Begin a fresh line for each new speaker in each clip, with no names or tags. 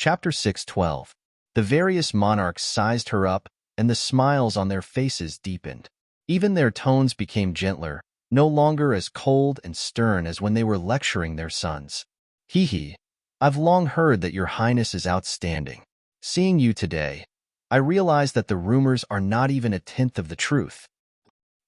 Chapter 6:12. The various monarchs sized her up, and the smiles on their faces deepened. Even their tones became gentler, no longer as cold and stern as when they were lecturing their sons. Hee, I've long heard that your highness is outstanding. Seeing you today, I realize that the rumors are not even a tenth of the truth.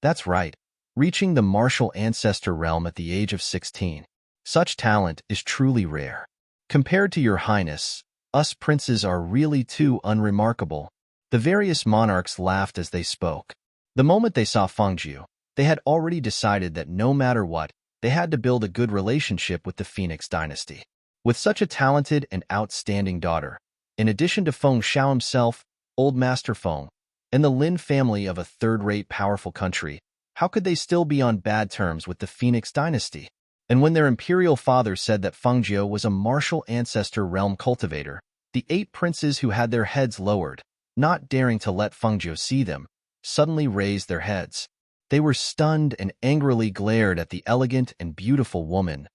That's right, reaching the martial ancestor realm at the age of 16. Such talent is truly rare. Compared to your highness, us princes are really too unremarkable. The various monarchs laughed as they spoke. The moment they saw Fengjiu, they had already decided that no matter what, they had to build a good relationship with the Phoenix dynasty. With such a talented and outstanding daughter, in addition to Feng Xiao himself, Old Master Feng, and the Lin family of a third-rate powerful country, how could they still be on bad terms with the Phoenix dynasty? And when their imperial father said that Fengjiu was a martial ancestor realm cultivator, the 8 princes who had their heads lowered, not daring to let Fengjiu see them, suddenly raised their heads. They were stunned and angrily glared at the elegant and beautiful woman,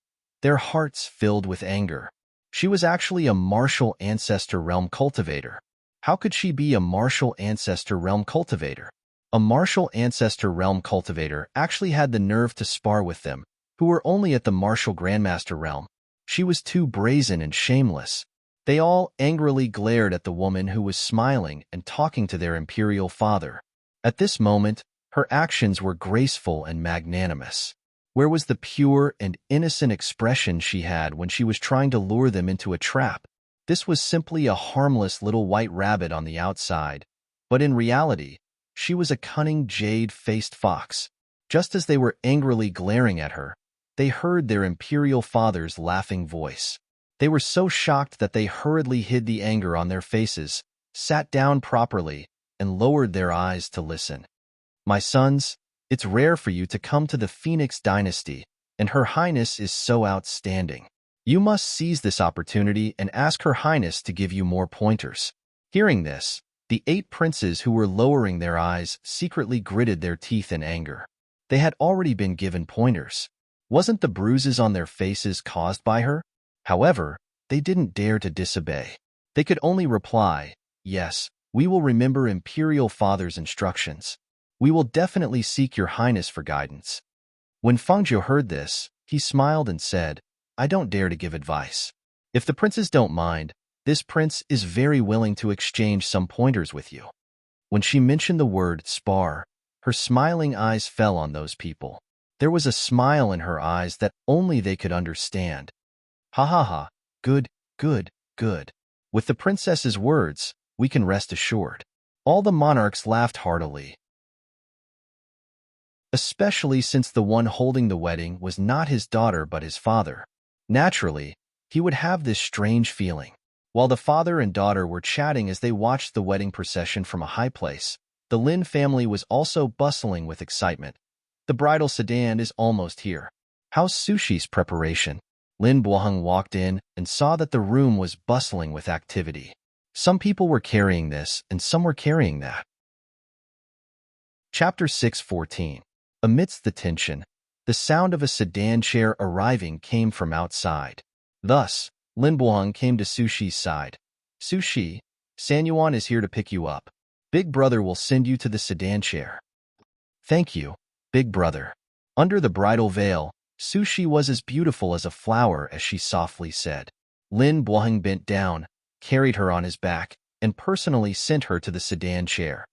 their hearts filled with anger. She was actually a martial ancestor realm cultivator. How could she be a martial ancestor realm cultivator? A martial ancestor realm cultivator actually had the nerve to spar with them, who were only at the martial grandmaster realm. She was too brazen and shameless. They all angrily glared at the woman who was smiling and talking to their imperial father. At this moment, her actions were graceful and magnanimous. Where was the pure and innocent expression she had when she was trying to lure them into a trap? This was simply a harmless little white rabbit on the outside, but in reality, she was a cunning jade-faced fox. Just as they were angrily glaring at her, they heard their imperial father's laughing voice. They were so shocked that they hurriedly hid the anger on their faces, sat down properly, and lowered their eyes to listen. My sons, it's rare for you to come to the Phoenix dynasty, and Her Highness is so outstanding. You must seize this opportunity and ask Her Highness to give you more pointers. Hearing this, the 8 princes who were lowering their eyes secretly gritted their teeth in anger. They had already been given pointers. Wasn't the bruises on their faces caused by her? However, they didn't dare to disobey. They could only reply, yes, we will remember Imperial Father's instructions. We will definitely seek your highness for guidance. When Fengjiu heard this, he smiled and said, I don't dare to give advice. If the princes don't mind, this prince is very willing to exchange some pointers with you. When she mentioned the word spar, her smiling eyes fell on those people. There was a smile in her eyes that only they could understand. Ha ha ha, good, good, good. With the princess's words, we can rest assured. All the monarchs laughed heartily, especially since the one holding the wedding was not his daughter but his father. Naturally, he would have this strange feeling. While the father and daughter were chatting as they watched the wedding procession from a high place, the Lin family was also bustling with excitement. The bridal sedan is almost here. How's Sushi's preparation? Lin Buoheng walked in and saw that the room was bustling with activity. Some people were carrying this and some were carrying that. Chapter 6:14. Amidst the tension, the sound of a sedan chair arriving came from outside. Thus, Lin Buoheng came to Sushi's side. Sushi, Sanyuan is here to pick you up. Big brother will send you to the sedan chair. Thank you, big brother. Under the bridal veil, Sushi was as beautiful as a flower as she softly said. Lin Buoheng bent down, carried her on his back, and personally sent her to the sedan chair.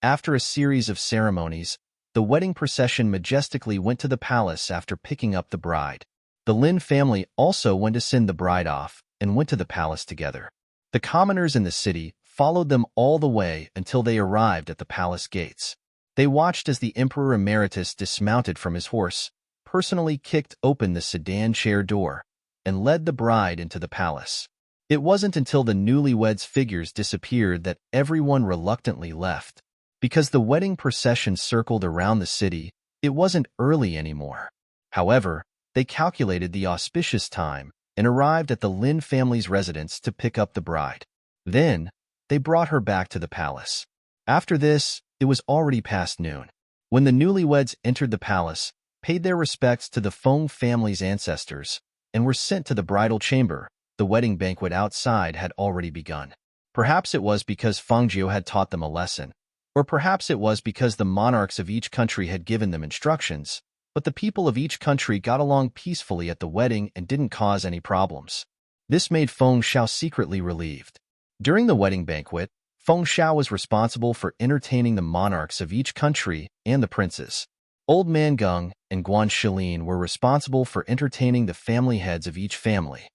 After a series of ceremonies, the wedding procession majestically went to the palace after picking up the bride. The Lin family also went to send the bride off and went to the palace together. The commoners in the city followed them all the way until they arrived at the palace gates. They watched as the Emperor Emeritus dismounted from his horse, personally kicked open the sedan chair door, and led the bride into the palace. It wasn't until the newlyweds' figures disappeared that everyone reluctantly left. Because the wedding procession circled around the city, it wasn't early anymore. However, they calculated the auspicious time and arrived at the Lin family's residence to pick up the bride. Then, they brought her back to the palace. After this, it was already past noon. When the newlyweds entered the palace, paid their respects to the Feng family's ancestors, and were sent to the bridal chamber, the wedding banquet outside had already begun. Perhaps it was because Fangzhou had taught them a lesson, or perhaps it was because the monarchs of each country had given them instructions, but the people of each country got along peacefully at the wedding and didn't cause any problems. This made Feng Xiao secretly relieved. During the wedding banquet, Feng Xiao was responsible for entertaining the monarchs of each country and the princes. Old Man Geng and Guan Shilin were responsible for entertaining the family heads of each family.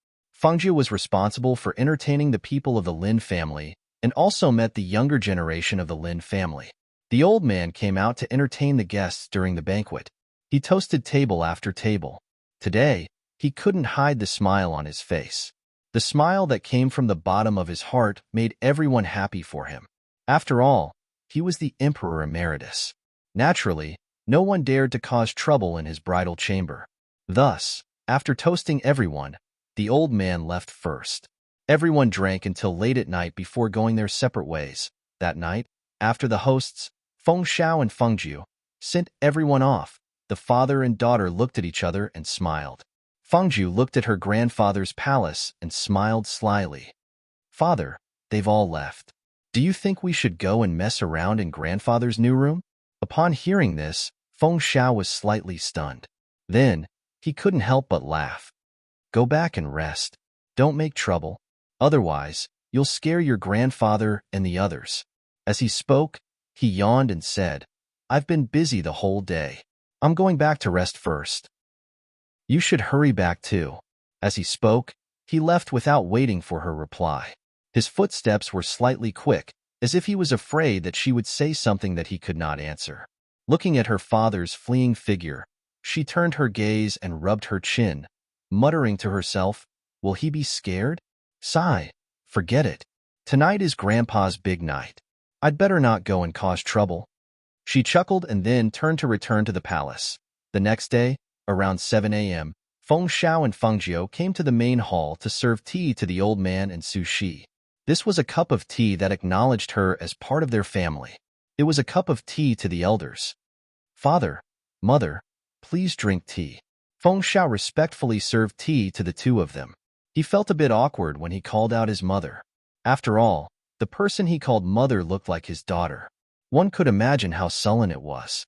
Fangzhou was responsible for entertaining the people of the Lin family and also met the younger generation of the Lin family. The old man came out to entertain the guests during the banquet. He toasted table after table. Today, he couldn't hide the smile on his face. The smile that came from the bottom of his heart made everyone happy for him. After all, he was the Emperor Emeritus. Naturally, no one dared to cause trouble in his bridal chamber. Thus, after toasting everyone, the old man left first. Everyone drank until late at night before going their separate ways. That night, after the hosts, Feng Xiao and Fengzhu, sent everyone off, the father and daughter looked at each other and smiled. Fengzhu looked at her grandfather's palace and smiled slyly. "Father, they've all left. Do you think we should go and mess around in grandfather's new room?" Upon hearing this, Feng Xiao was slightly stunned. Then, he couldn't help but laugh. "Go back and rest. Don't make trouble. Otherwise, you'll scare your grandfather and the others." As he spoke, he yawned and said, "I've been busy the whole day. I'm going back to rest first." "You should hurry back too." As he spoke, he left without waiting for her reply. His footsteps were slightly quick, as if he was afraid that she would say something that he could not answer. Looking at her father's fleeing figure, she turned her gaze and rubbed her chin, muttering to herself, "Will he be scared? Sigh, forget it. Tonight is Grandpa's big night. I'd better not go and cause trouble." She chuckled and then turned to return to the palace. The next day, around 7 a.m., Feng Xiao and Fengzhou came to the main hall to serve tea to the old man and Su Shi. This was a cup of tea that acknowledged her as part of their family. It was a cup of tea to the elders. "Father, Mother, please drink tea." Feng Xiao respectfully served tea to the two of them. He felt a bit awkward when he called out his mother. After all, the person he called mother looked like his daughter. One could imagine how sullen it was.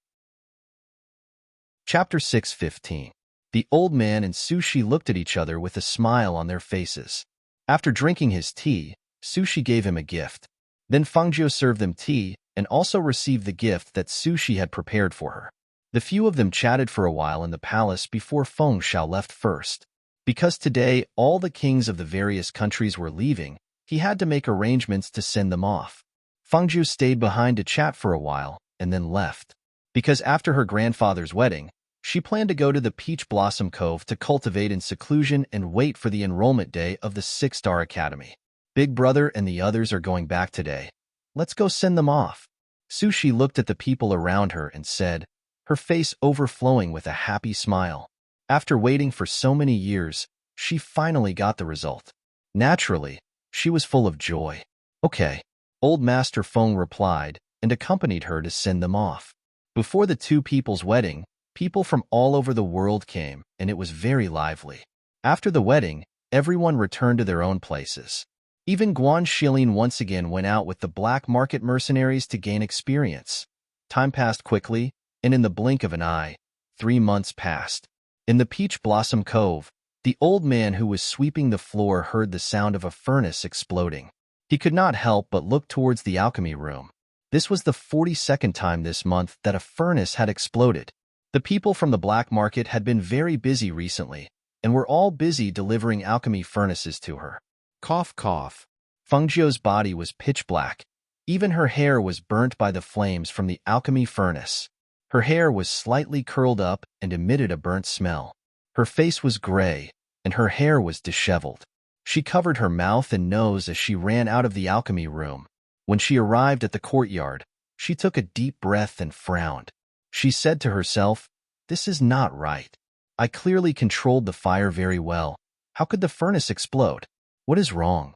Chapter 6:15. The old man and Su Shi looked at each other with a smile on their faces. After drinking his tea, Su Shi gave him a gift. Then Fengzhou served them tea and also received the gift that Su Shi had prepared for her. The few of them chatted for a while in the palace before Feng Xiao left first. Because today all the kings of the various countries were leaving, he had to make arrangements to send them off. Fengzhou stayed behind to chat for a while and then left. Because after her grandfather's wedding, she planned to go to the Peach Blossom Cove to cultivate in seclusion and wait for the enrollment day of the 6-Star Academy. "Big Brother and the others are going back today. Let's go send them off." Su Shi looked at the people around her and said, her face overflowing with a happy smile. After waiting for so many years, she finally got the result. Naturally, she was full of joy. "Okay," Old Master Feng replied and accompanied her to send them off. Before the two people's wedding, people from all over the world came, and it was very lively. After the wedding, everyone returned to their own places. Even Guan Shilin once again went out with the black market mercenaries to gain experience. Time passed quickly, and in the blink of an eye, 3 months passed. In the Peach Blossom Cove, the old man who was sweeping the floor heard the sound of a furnace exploding. He could not help but look towards the alchemy room. This was the 42nd time this month that a furnace had exploded. The people from the black market had been very busy recently, and were all busy delivering alchemy furnaces to her. Cough, cough. Fengzhou's body was pitch black. Even her hair was burnt by the flames from the alchemy furnace. Her hair was slightly curled up and emitted a burnt smell. Her face was gray, and her hair was disheveled. She covered her mouth and nose as she ran out of the alchemy room. When she arrived at the courtyard, she took a deep breath and frowned. She said to herself, "This is not right. I clearly controlled the fire very well. How could the furnace explode? What is wrong?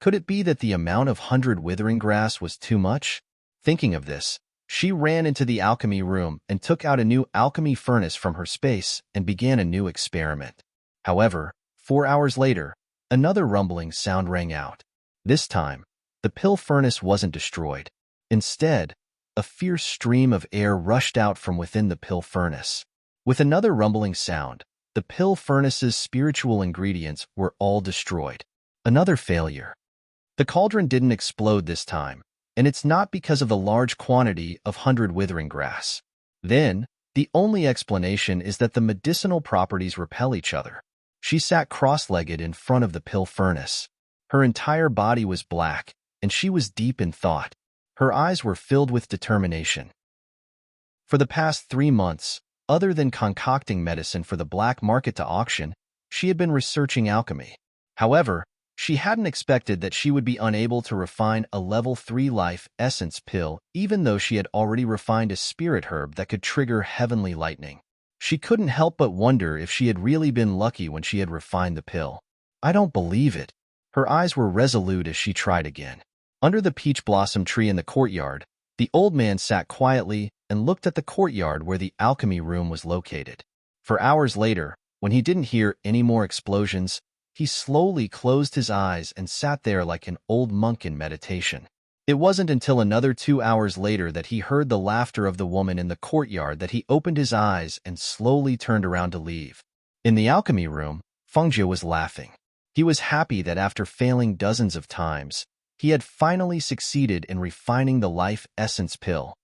Could it be that the amount of 100 withering grass was too much?" Thinking of this, she ran into the alchemy room and took out a new alchemy furnace from her space and began a new experiment. However, 4 hours later, Another rumbling sound rang out. This time, the pill furnace wasn't destroyed. Instead, a fierce stream of air rushed out from within the pill furnace. With another rumbling sound, the pill furnace's spiritual ingredients were all destroyed. Another failure. The cauldron didn't explode this time, and it's not because of the large quantity of 100 withering grass. Then, the only explanation is that the medicinal properties repel each other. She sat cross-legged in front of the pill furnace. Her entire body was black, and she was deep in thought. Her eyes were filled with determination. For the past 3 months, other than concocting medicine for the black market to auction, she had been researching alchemy. However, she hadn't expected that she would be unable to refine a level 3 life essence pill, even though she had already refined a spirit herb that could trigger heavenly lightning. She couldn't help but wonder if she had really been lucky when she had refined the pill. I don't believe it. Her eyes were resolute as she tried again. Under the peach blossom tree in the courtyard, the old man sat quietly and looked at the courtyard where the alchemy room was located. For hours later, when he didn't hear any more explosions, he slowly closed his eyes and sat there like an old monk in meditation. It wasn't until another 2 hours later that he heard the laughter of the woman in the courtyard that he opened his eyes and slowly turned around to leave. In the alchemy room, Fengjie was laughing. He was happy that after failing dozens of times, he had finally succeeded in refining the life essence pill.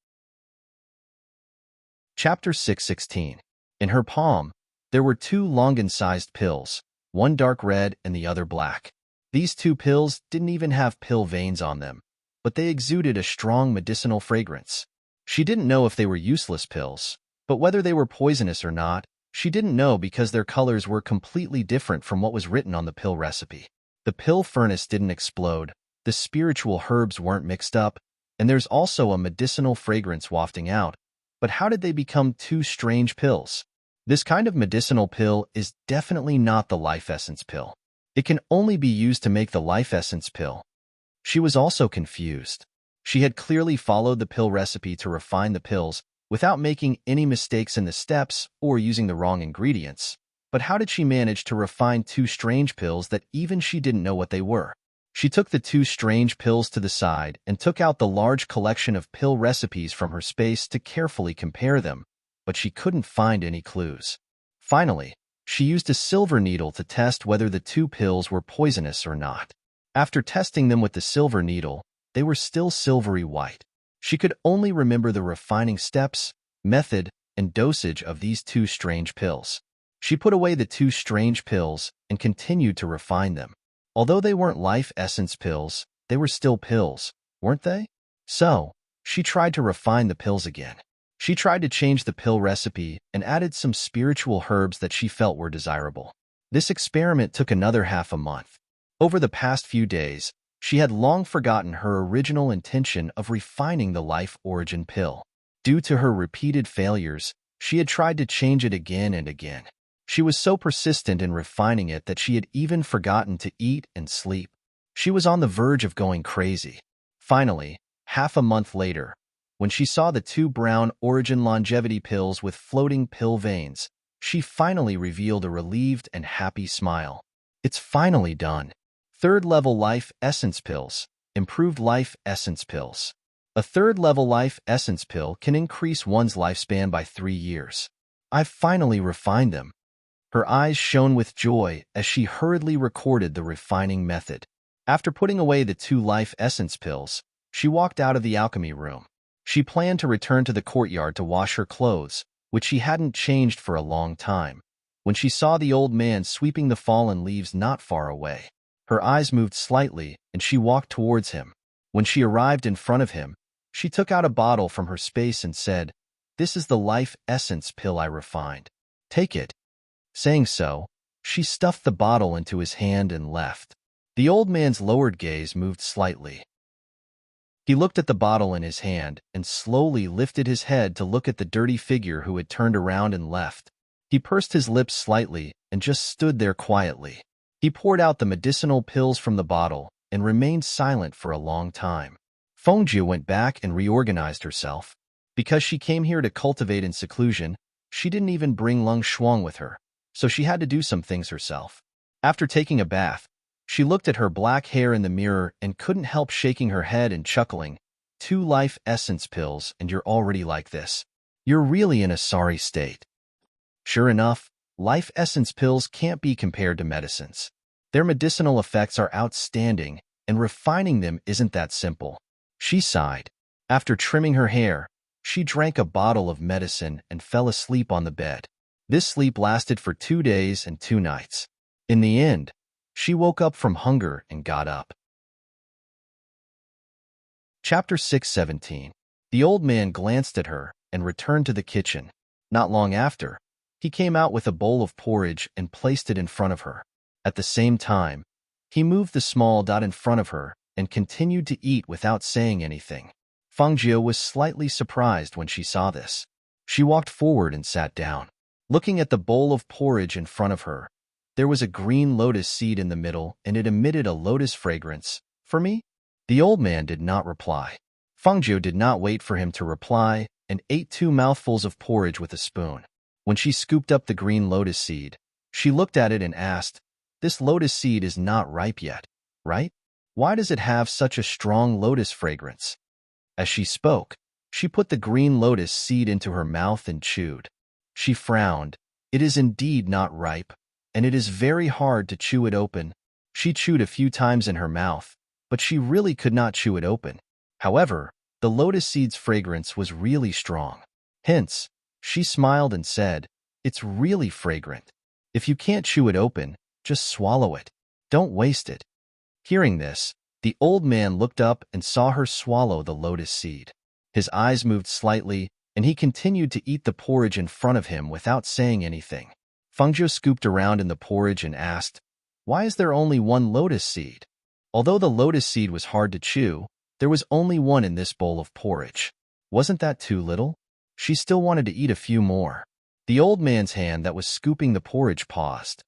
Chapter 616. In her palm, there were 2 longan-sized pills, one dark red and the other black. These 2 pills didn't even have pill veins on them, but they exuded a strong medicinal fragrance. She didn't know if they were useless pills, but whether they were poisonous or not, she didn't know because their colors were completely different from what was written on the pill recipe. The pill furnace didn't explode, the spiritual herbs weren't mixed up, and there's also a medicinal fragrance wafting out. But how did they become 2 strange pills? This kind of medicinal pill is definitely not the life essence pill. It can only be used to make the life essence pill. She was also confused. She had clearly followed the pill recipe to refine the pills without making any mistakes in the steps or using the wrong ingredients. But how did she manage to refine 2 strange pills that even she didn't know what they were? She took the 2 strange pills to the side and took out the large collection of pill recipes from her space to carefully compare them, but she couldn't find any clues. Finally, she used a silver needle to test whether the 2 pills were poisonous or not. After testing them with the silver needle, they were still silvery white. She could only remember the refining steps, method, and dosage of these 2 strange pills. She put away the 2 strange pills and continued to refine them. Although they weren't life essence pills, they were still pills, weren't they? So, she tried to refine the pills again. She tried to change the pill recipe and added some spiritual herbs that she felt were desirable. This experiment took another half a month. Over the past few days, she had long forgotten her original intention of refining the life origin pill. Due to her repeated failures, she had tried to change it again and again. She was so persistent in refining it that she had even forgotten to eat and sleep. She was on the verge of going crazy. Finally, half a month later, when she saw the 2 brown origin longevity pills with floating pill veins, she finally revealed a relieved and happy smile. It's finally done. 3rd level life essence pills, improved life essence pills. A 3rd level life essence pill can increase one's lifespan by 3 years. I've finally refined them. Her eyes shone with joy as she hurriedly recorded the refining method. After putting away the 2 life essence pills, she walked out of the alchemy room. She planned to return to the courtyard to wash her clothes, which she hadn't changed for a long time, when she saw the old man sweeping the fallen leaves not far away. Her eyes moved slightly, and she walked towards him. When she arrived in front of him, she took out a bottle from her space and said, "This is the life essence pill I refined. Take it." Saying so, she stuffed the bottle into his hand and left. The old man's lowered gaze moved slightly. He looked at the bottle in his hand and slowly lifted his head to look at the dirty figure who had turned around and left. He pursed his lips slightly and just stood there quietly. He poured out the medicinal pills from the bottle and remained silent for a long time. Fengjie went back and reorganized herself. Because she came here to cultivate in seclusion, she didn't even bring Lung Shuang with her, so she had to do some things herself. After taking a bath, She looked at her black hair in the mirror and couldn't help shaking her head and chuckling. 2 life essence pills and you're already like this. You're really in a sorry state. Sure enough, life essence pills can't be compared to medicines. Their medicinal effects are outstanding, and refining them isn't that simple. She sighed. After trimming her hair, she drank a bottle of medicine and fell asleep on the bed. This sleep lasted for 2 days and 2 nights. In the end, she woke up from hunger and got up. Chapter 6:17. The old man glanced at her and returned to the kitchen. Not long after, he came out with a bowl of porridge and placed it in front of her. At the same time, he moved the small dot in front of her and continued to eat without saying anything. Fangjiu was slightly surprised when she saw this. She walked forward and sat down. Looking at the bowl of porridge in front of her, there was a green lotus seed in the middle and it emitted a lotus fragrance. For me? The old man did not reply. Fangjiu did not wait for him to reply and ate 2 mouthfuls of porridge with a spoon. When she scooped up the green lotus seed, she looked at it and asked, "This lotus seed is not ripe yet, right? Why does it have such a strong lotus fragrance?" As she spoke, she put the green lotus seed into her mouth and chewed. She frowned. It is indeed not ripe, and it is very hard to chew it open. She chewed a few times in her mouth, but she really could not chew it open. However, the lotus seed's fragrance was really strong. Hence, she smiled and said, "It's really fragrant. If you can't chew it open, just swallow it. Don't waste it." Hearing this, the old man looked up and saw her swallow the lotus seed. His eyes moved slightly, and he continued to eat the porridge in front of him without saying anything. Fangjiu scooped around in the porridge and asked, "Why is there only 1 lotus seed?" Although the lotus seed was hard to chew, there was only 1 in this bowl of porridge. Wasn't that too little? She still wanted to eat a few more. The old man's hand that was scooping the porridge paused.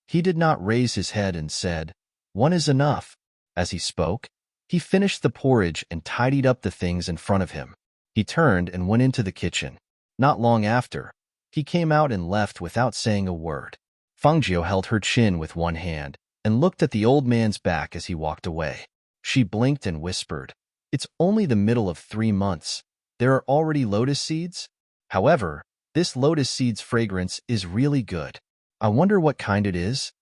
He did not raise his head and said, "1 is enough." As he spoke, he finished the porridge and tidied up the things in front of him. He turned and went into the kitchen. Not long after, he came out and left without saying a word. Fangjiu held her chin with one hand and looked at the old man's back as he walked away. She blinked and whispered, "It's only the middle of 3 months. There are already lotus seeds? However, this lotus seed's fragrance is really good. I wonder what kind it is?"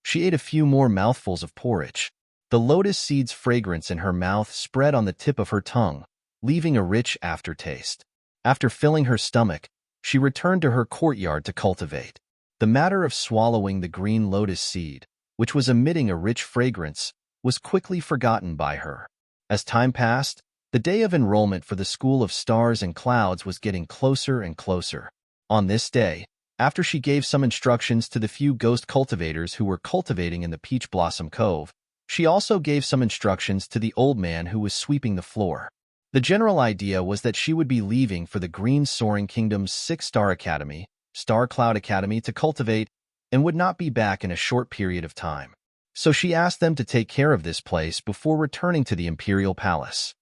She ate a few more mouthfuls of porridge. The lotus seed's fragrance in her mouth spread on the tip of her tongue, leaving a rich aftertaste. After filling her stomach, she returned to her courtyard to cultivate. The matter of swallowing the green lotus seed, which was emitting a rich fragrance, was quickly forgotten by her. As time passed, the day of enrollment for the School of Stars and Clouds was getting closer and closer. On this day, after she gave some instructions to the few ghost cultivators who were cultivating in the Peach Blossom Cove, she also gave some instructions to the old man who was sweeping the floor. The general idea was that she would be leaving for the Green Soaring Kingdom's 6-star academy, Star Cloud Academy, to cultivate, and would not be back in a short period of time. So she asked them to take care of this place before returning to the Imperial Palace.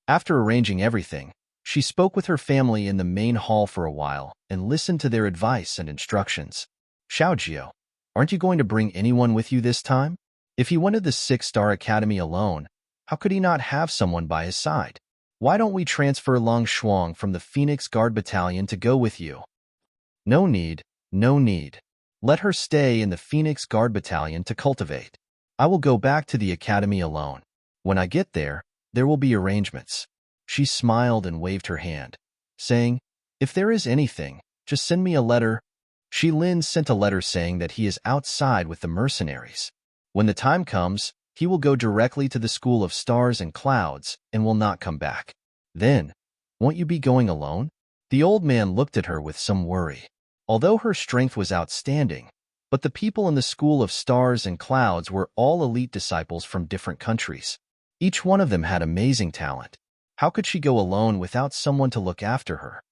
After arranging everything, she spoke with her family in the main hall for a while and listened to their advice and instructions. "Xiaojiu, aren't you going to bring anyone with you this time? If he went to the 6-star academy alone, how could he not have someone by his side? Why don't we transfer Long Shuang from the Phoenix Guard Battalion to go with you?" "No need, no need. Let her stay in the Phoenix Guard Battalion to cultivate. I will go back to the academy alone. When I get there, there will be arrangements." She smiled and waved her hand, saying, "If there is anything, just send me a letter." Shi Lin sent a letter saying that he is outside with the mercenaries. When the time comes, he will go directly to the School of Stars and Clouds and will not come back. "Then, won't you be going alone?" The old man looked at her with some worry. Although her strength was outstanding, but the people in the School of Stars and Clouds were all elite disciples from different countries. Each one of them had amazing talent. How could she go alone without someone to look after her?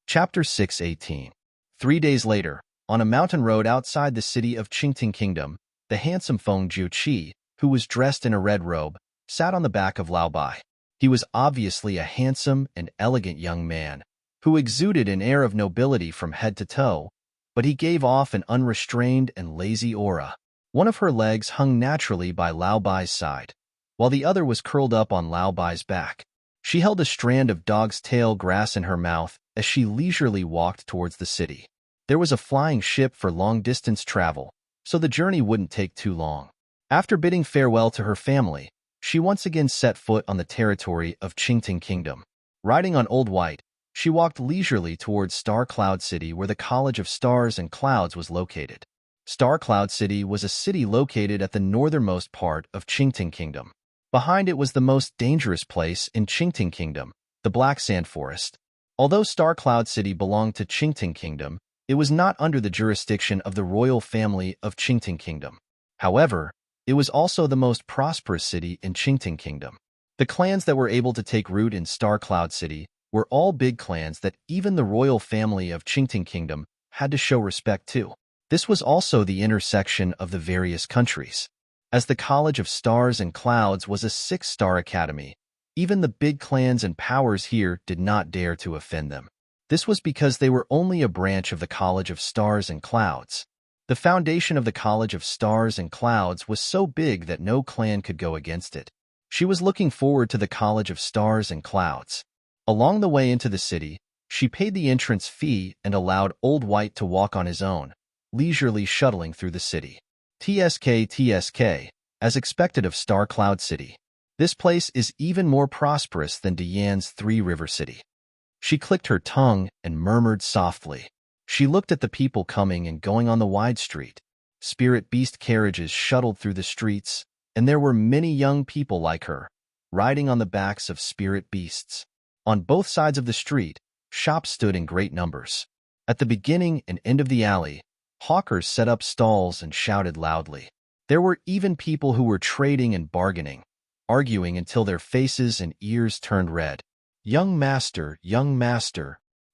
Chapter 6:18. 3 days later, on a mountain road outside the city of Qingting Kingdom, the handsome Feng Jiuqi, who was dressed in a red robe, sat on the back of Lao Bai. He was obviously a handsome and elegant young man, who exuded an air of nobility from head to toe, but he gave off an unrestrained and lazy aura. One of her legs hung naturally by Lao Bai's side, while the other was curled up on Lao Bai's back. She held a strand of dog's tail grass in her mouth as she leisurely walked towards the city. There was a flying ship for long-distance travel, so the journey wouldn't take too long. After bidding farewell to her family, she once again set foot on the territory of Qingting Kingdom. Riding on Old White, she walked leisurely towards Star Cloud City, where the College of Stars and Clouds was located. Star Cloud City was a city located at the northernmost part of Qingting Kingdom. Behind it was the most dangerous place in Qingting Kingdom, the Black Sand Forest. Although Star Cloud City belonged to Qingting Kingdom, it was not under the jurisdiction of the royal family of Qingting Kingdom. However, it was also the most prosperous city in Qingting Kingdom. The clans that were able to take root in Star Cloud City were all big clans that even the royal family of Qingting Kingdom had to show respect to. This was also the intersection of the various countries. As the College of Stars and Clouds was a 6-star academy, even the big clans and powers here did not dare to offend them. This was because they were only a branch of the College of Stars and Clouds. The foundation of the College of Stars and Clouds was so big that no clan could go against it. She was looking forward to the College of Stars and Clouds. Along the way into the city, she paid the entrance fee and allowed Old White to walk on his own, leisurely shuttling through the city. TSK, as expected of Star Cloud City. This place is even more prosperous than Diane's Three-River City. She clicked her tongue and murmured softly. She looked at the people coming and going on the wide street. Spirit beast carriages shuttled through the streets, and there were many young people like her, riding on the backs of spirit beasts. On both sides of the street, shops stood in great numbers. At the beginning and end of the alley, hawkers set up stalls and shouted loudly. There were even people who were trading and bargaining, arguing until their faces and ears turned red. Young master,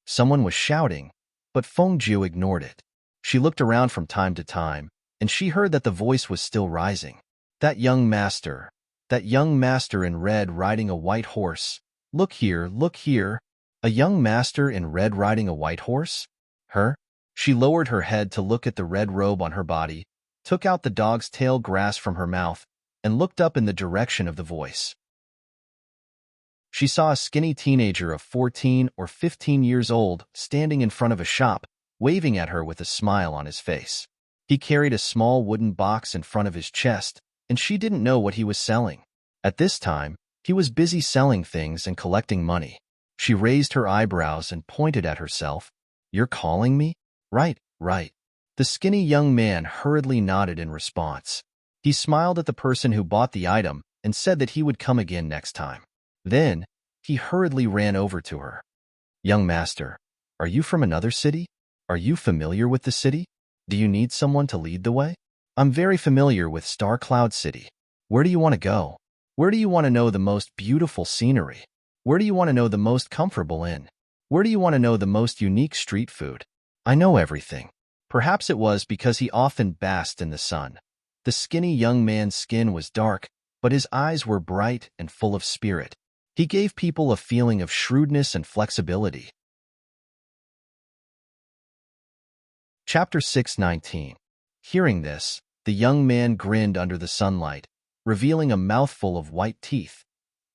someone was shouting, but Feng Jiu ignored it. She looked around from time to time, and she heard that the voice was still rising. That young master in red riding a white horse. Look here. A young master in red riding a white horse? Her? She lowered her head to look at the red robe on her body, took out the dog's tail grass from her mouth, and looked up in the direction of the voice. She saw a skinny teenager of 14 or 15 years old standing in front of a shop, waving at her with a smile on his face. He carried a small wooden box in front of his chest, and she didn't know what he was selling. At this time, he was busy selling things and collecting money. She raised her eyebrows and pointed at herself. "You're calling me?" Right. The skinny young man hurriedly nodded in response. He smiled at the person who bought the item and said that he would come again next time. Then, he hurriedly ran over to her. "Young master, are you from another city? Are you familiar with the city? Do you need someone to lead the way? I'm very familiar with Star Cloud City. Where do you want to go? Where do you want to know the most beautiful scenery? Where do you want to know the most comfortable inn? Where do you want to know the most unique street food? I know everything." Perhaps it was because he often basked in the sun. The skinny young man's skin was dark, but his eyes were bright and full of spirit. He gave people a feeling of shrewdness and flexibility. Chapter 619. Hearing this, the young man grinned under the sunlight, revealing a mouthful of white teeth.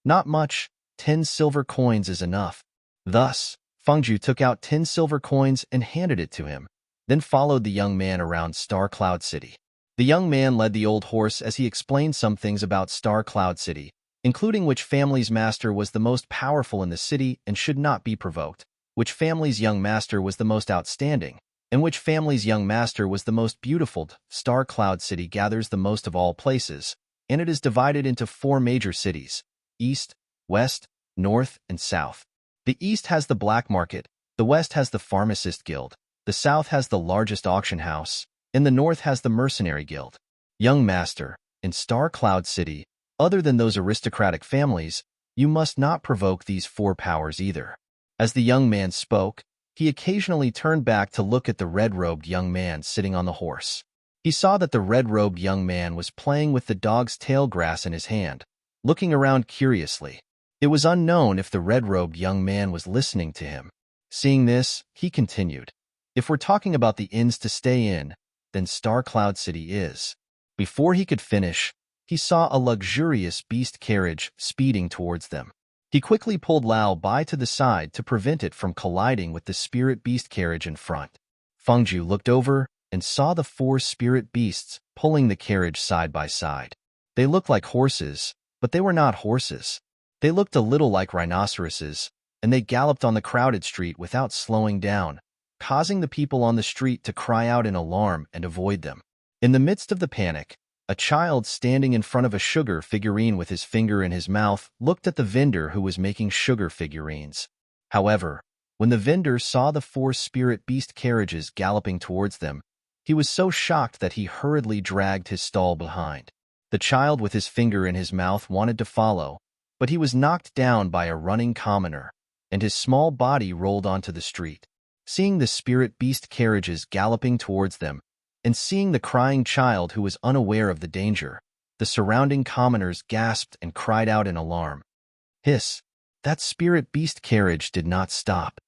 "Not much, 10 silver coins is enough." Thus, Fengju took out 10 silver coins and handed it to him, then followed the young man around Star Cloud City. The young man led the old horse as he explained some things about Star Cloud City, including which family's master was the most powerful in the city and should not be provoked, which family's young master was the most outstanding, and which family's young master was the most beautiful. Star Cloud City gathers the most of all places, and it is divided into 4 major cities: East, West, North, and South. The East has the Black Market, the West has the Pharmacist Guild, the South has the largest auction house, and the North has the Mercenary Guild. Young master, in Star Cloud City, other than those aristocratic families, you must not provoke these 4 powers either. As the young man spoke, he occasionally turned back to look at the red-robed young man sitting on the horse. He saw that the red-robed young man was playing with the dog's tail grass in his hand, looking around curiously. It was unknown if the red-robed young man was listening to him. Seeing this, he continued, If we're talking about the inns to stay in, then Star Cloud City is. Before he could finish, he saw a luxurious beast carriage speeding towards them. He quickly pulled Lao Bai to the side to prevent it from colliding with the spirit beast carriage in front. Fengju looked over and saw the 4 spirit beasts pulling the carriage side by side. They looked like horses, but they were not horses. They looked a little like rhinoceroses, and they galloped on the crowded street without slowing down, causing the people on the street to cry out in alarm and avoid them. In the midst of the panic, a child standing in front of a sugar figurine with his finger in his mouth looked at the vendor who was making sugar figurines. However, when the vendor saw the 4 spirit beast carriages galloping towards them, he was so shocked that he hurriedly dragged his stall behind. The child with his finger in his mouth wanted to follow, but he was knocked down by a running commoner, and his small body rolled onto the street. Seeing the spirit beast carriages galloping towards them, and seeing the crying child who was unaware of the danger, the surrounding commoners gasped and cried out in alarm. Hiss! That spirit beast carriage did not stop.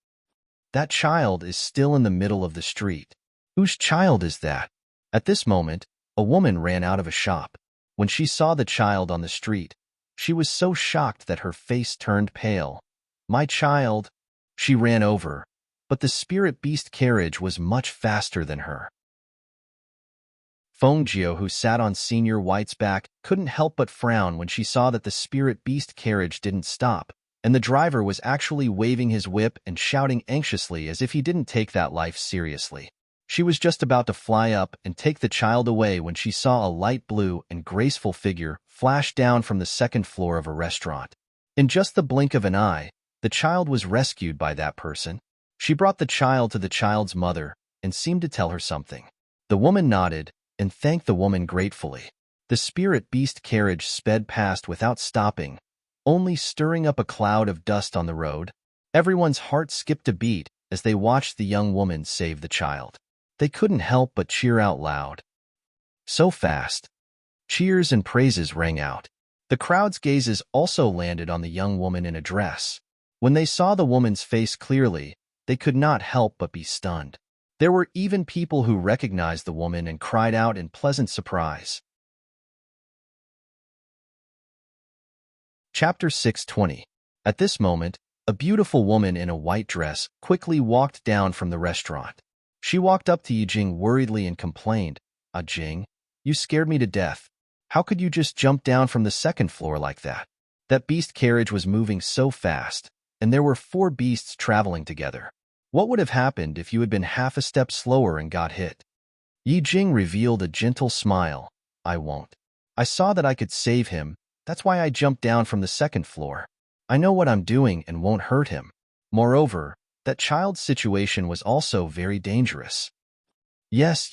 That child is still in the middle of the street. Whose child is that? At this moment, a woman ran out of a shop. When she saw the child on the street, she was so shocked that her face turned pale. My child! She ran over, but the spirit beast carriage was much faster than her. Fengju, who sat on Senior White's back, couldn't help but frown when she saw that the spirit beast carriage didn't stop, and the driver was actually waving his whip and shouting anxiously as if he didn't take that life seriously. She was just about to fly up and take the child away when she saw a light blue and graceful figure flash down from the 2nd floor of a restaurant. In just the blink of an eye, the child was rescued by that person. She brought the child to the child's mother and seemed to tell her something. The woman nodded and thanked the woman gratefully. The spirit beast carriage sped past without stopping, only stirring up a cloud of dust on the road. Everyone's heart skipped a beat as they watched the young woman save the child. They couldn't help but cheer out loud. So fast. Cheers and praises rang out. The crowd's gazes also landed on the young woman in a dress. When they saw the woman's face clearly, they could not help but be stunned. There were even people who recognized the woman and cried out in pleasant surprise. Chapter 620. At this moment, a beautiful woman in a white dress quickly walked down from the restaurant. She walked up to Yijing worriedly and complained, "Ah, Jing, you scared me to death. How could you just jump down from the 2nd floor like that?" That beast carriage was moving so fast, and there were 4 beasts traveling together. What would have happened if you had been half a step slower and got hit? Yijing revealed a gentle smile. "I won't. I saw that I could save him. That's why I jumped down from the 2nd floor. I know what I'm doing and won't hurt him. Moreover, that child's situation was also very dangerous." Yes.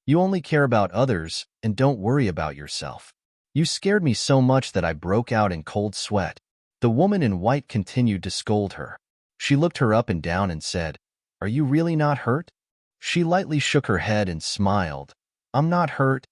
You only care about others and don't worry about yourself. You scared me so much that I broke out in cold sweat. The woman in white continued to scold her. She looked her up and down and said, "Are you really not hurt?" She lightly shook her head and smiled. "I'm not hurt.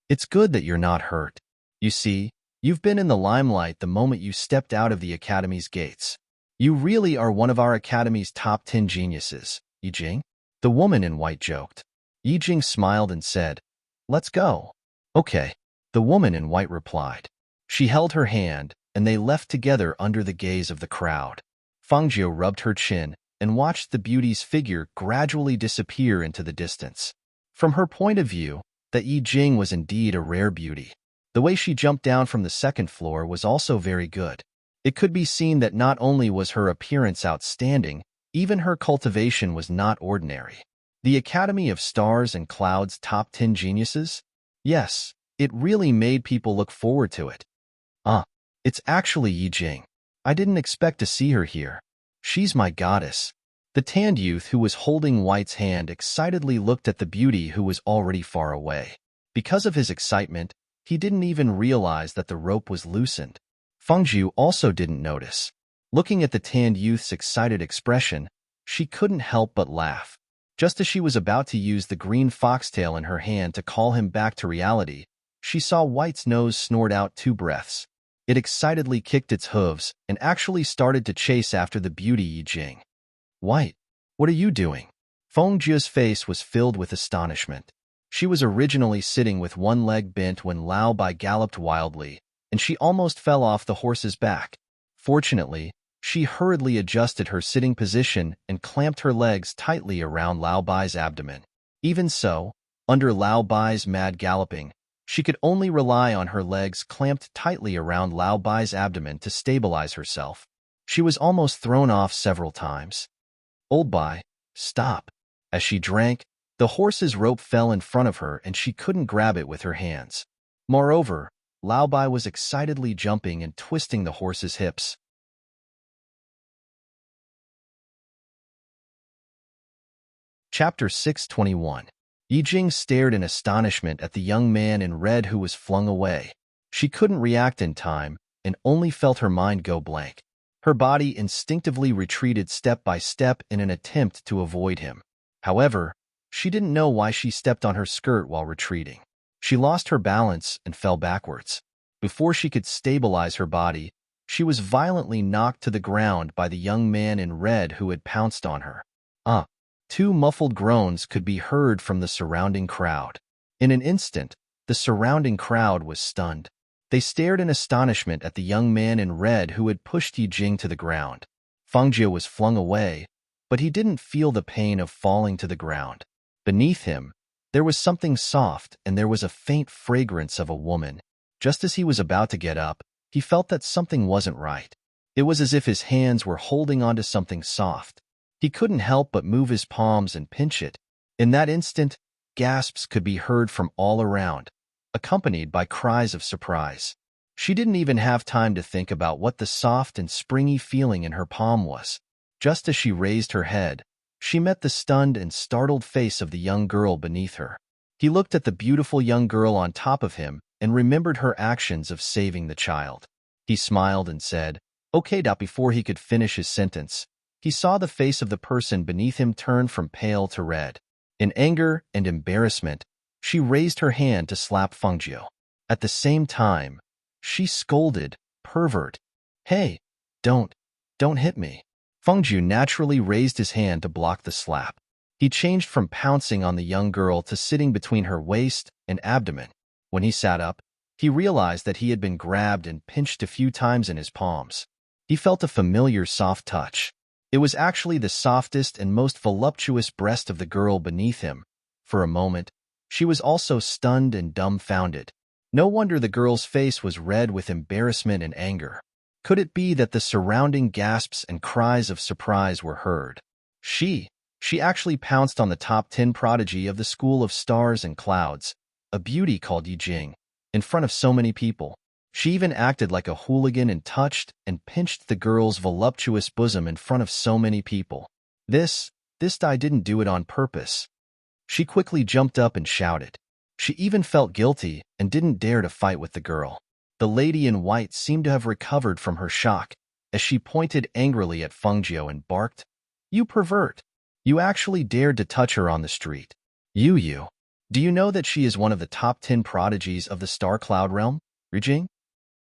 It's good that you're not hurt. You see, you've been in the limelight the moment you stepped out of the Academy's gates. You really are one of our Academy's top 10 geniuses, Yijing." The woman in white joked. Yijing smiled and said, "Let's go." "Okay," the woman in white replied. She held her hand, and they left together under the gaze of the crowd. Fengju rubbed her chin and watched the beauty's figure gradually disappear into the distance. From her point of view, that Yijing was indeed a rare beauty. The way she jumped down from the 2nd floor was also very good. It could be seen that not only was her appearance outstanding, even her cultivation was not ordinary. The Academy of Stars and Clouds' top 10 geniuses? Yes, it really made people look forward to it. It's actually Yijing. I didn't expect to see her here. She's my goddess." The tanned youth who was holding White's hand excitedly looked at the beauty who was already far away. Because of his excitement, he didn't even realize that the rope was loosened. Fengju also didn't notice. Looking at the tanned youth's excited expression, she couldn't help but laugh. Just as she was about to use the green foxtail in her hand to call him back to reality, she saw White's nose snort out 2 breaths. It excitedly kicked its hooves and actually started to chase after the beauty Yijing. "White, what are you doing?" Feng Jia's face was filled with astonishment. She was originally sitting with one leg bent when Lao Bai galloped wildly, and she almost fell off the horse's back. Fortunately, she hurriedly adjusted her sitting position and clamped her legs tightly around Lao Bai's abdomen. Even so, under Lao Bai's mad galloping, she could only rely on her legs clamped tightly around Lao Bai's abdomen to stabilize herself. She was almost thrown off several times. "Old Bai, stop." As she drank, the horse's rope fell in front of her and she couldn't grab it with her hands. Moreover, Lao Bai was excitedly jumping and twisting the horse's hips. Chapter 621. Yi Jing stared in astonishment at the young man in red who was flung away. She couldn't react in time and only felt her mind go blank. Her body instinctively retreated step by step in an attempt to avoid him. However, she didn't know why she stepped on her skirt while retreating. She lost her balance and fell backwards. Before she could stabilize her body, she was violently knocked to the ground by the young man in red who had pounced on her. Two muffled groans could be heard from the surrounding crowd. In an instant, the surrounding crowd was stunned. They stared in astonishment at the young man in red who had pushed Yi Jing to the ground. Feng Jie was flung away, but he didn't feel the pain of falling to the ground. Beneath him, there was something soft and there was a faint fragrance of a woman. Just as he was about to get up, he felt that something wasn't right. It was as if his hands were holding onto something soft. He couldn't help but move his palms and pinch it. In that instant, gasps could be heard from all around, accompanied by cries of surprise. She didn't even have time to think about what the soft and springy feeling in her palm was. Just as she raised her head, she met the stunned and startled face of the young girl beneath her. He looked at the beautiful young girl on top of him and remembered her actions of saving the child. He smiled and said, "Okay." Before he could finish his sentence, he saw the face of the person beneath him turn from pale to red. In anger and embarrassment, she raised her hand to slap Feng Jie. At the same time, she scolded, "Pervert. Hey, don't hit me." Feng Jie naturally raised his hand to block the slap. He changed from pouncing on the young girl to sitting between her waist and abdomen. When he sat up, he realized that he had been grabbed and pinched a few times in his palms. He felt a familiar soft touch. It was actually the softest and most voluptuous breast of the girl beneath him. For a moment, she was also stunned and dumbfounded. No wonder the girl's face was red with embarrassment and anger. Could it be that the surrounding gasps and cries of surprise were heard? She actually pounced on the top 10 prodigy of the School of Stars and Clouds, a beauty called Yi Jing, in front of so many people. She even acted like a hooligan and touched and pinched the girl's voluptuous bosom in front of so many people. This guy didn't do it on purpose. She quickly jumped up and shouted. She even felt guilty and didn't dare to fight with the girl. The lady in white seemed to have recovered from her shock as she pointed angrily at Feng Jie and barked, "You pervert! You actually dared to touch her on the street. You. Do you know that she is one of the top 10 prodigies of the Star Cloud realm, Yi Jing?"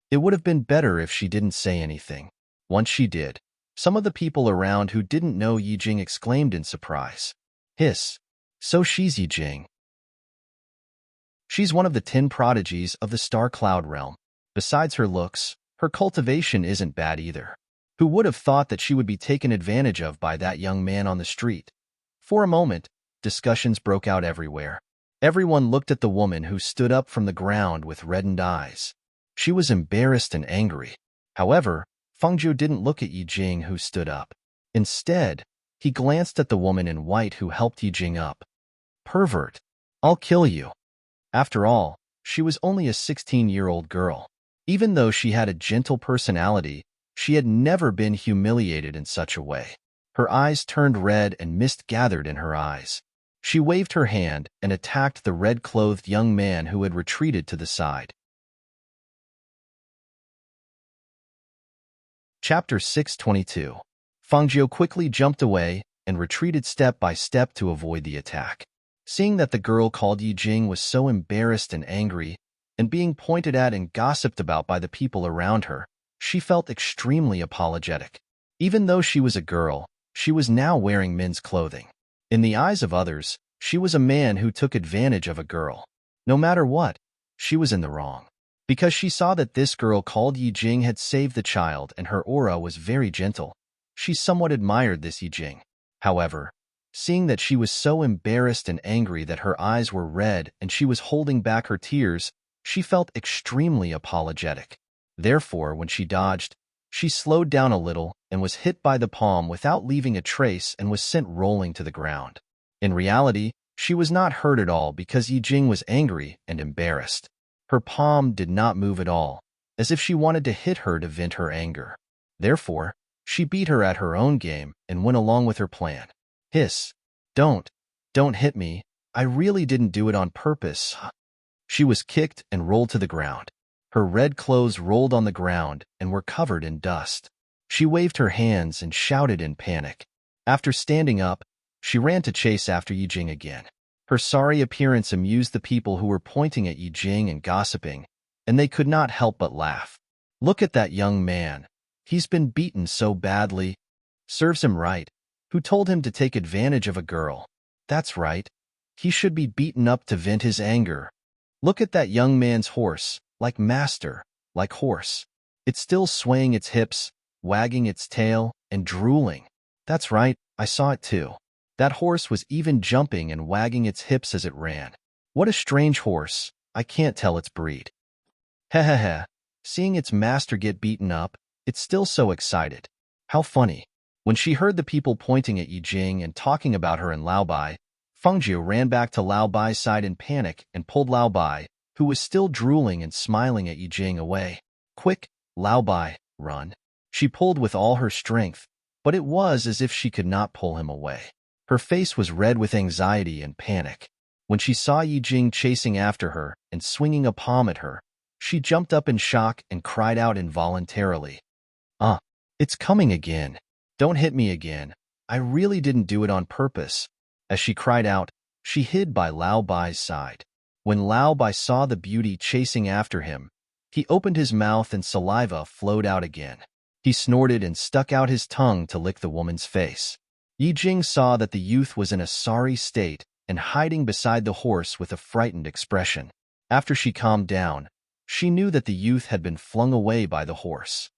It would have been better if she didn't say anything. Once she did, some of the people around who didn't know Yi Jing exclaimed in surprise. "Hiss! So she's Yi Jing. She's one of the 10 prodigies of the Star Cloud realm. Besides her looks, her cultivation isn't bad either. Who would have thought that she would be taken advantage of by that young man on the street?" For a moment, discussions broke out everywhere. Everyone looked at the woman who stood up from the ground with reddened eyes. She was embarrassed and angry. However, Feng Jie didn't look at Yi Jing who stood up. Instead, he glanced at the woman in white who helped Yi Jing up. "Pervert! I'll kill you." After all, she was only a 16-year-old girl. Even though she had a gentle personality, she had never been humiliated in such a way. Her eyes turned red and mist gathered in her eyes. She waved her hand and attacked the red-clothed young man who had retreated to the side. Chapter 622. Feng Jie quickly jumped away and retreated step by step to avoid the attack. Seeing that the girl called Yi Jing was so embarrassed and angry, and being pointed at and gossiped about by the people around her, she felt extremely apologetic. Even though she was a girl, she was now wearing men's clothing. In the eyes of others, she was a man who took advantage of a girl. No matter what, she was in the wrong. Because she saw that this girl called Yijing had saved the child and her aura was very gentle, she somewhat admired this Yijing. However, seeing that she was so embarrassed and angry that her eyes were red and she was holding back her tears, she felt extremely apologetic. Therefore, when she dodged, she slowed down a little and was hit by the palm without leaving a trace and was sent rolling to the ground. In reality, she was not hurt at all because Yijing was angry and embarrassed. Her palm did not move at all, as if she wanted to hit her to vent her anger. Therefore, she beat her at her own game and went along with her plan. Hiss. Don't hit me. I really didn't do it on purpose. She was kicked and rolled to the ground. Her red clothes rolled on the ground and were covered in dust. She waved her hands and shouted in panic. After standing up, she ran to chase after Yijing again. Her sorry appearance amused the people who were pointing at Yijing and gossiping, and they could not help but laugh. Look at that young man. He's been beaten so badly. Serves him right. Who told him to take advantage of a girl? That's right. He should be beaten up to vent his anger. Look at that young man's horse, like master, like horse. It's still swaying its hips, wagging its tail, and drooling. That's right, I saw it too. That horse was even jumping and wagging its hips as it ran. What a strange horse. I can't tell its breed. Heh. Seeing its master get beaten up, it's still so excited. How funny. When she heard the people pointing at Yijing and talking about her and Lao Bai, Fengjiu ran back to Lao Bai's side in panic and pulled Lao Bai, who was still drooling and smiling at Yijing, away. Quick, Lao Bai, run. She pulled with all her strength, but it was as if she could not pull him away. Her face was red with anxiety and panic. When she saw Yijing chasing after her and swinging a palm at her, she jumped up in shock and cried out involuntarily. It's coming again. Don't hit me again. I really didn't do it on purpose. As she cried out, she hid by Lao Bai's side. When Lao Bai saw the beauty chasing after him, he opened his mouth and saliva flowed out again. He snorted and stuck out his tongue to lick the woman's face. Yijing saw that the youth was in a sorry state and hiding beside the horse with a frightened expression. After she calmed down, she knew that the youth had been flung away by the horse.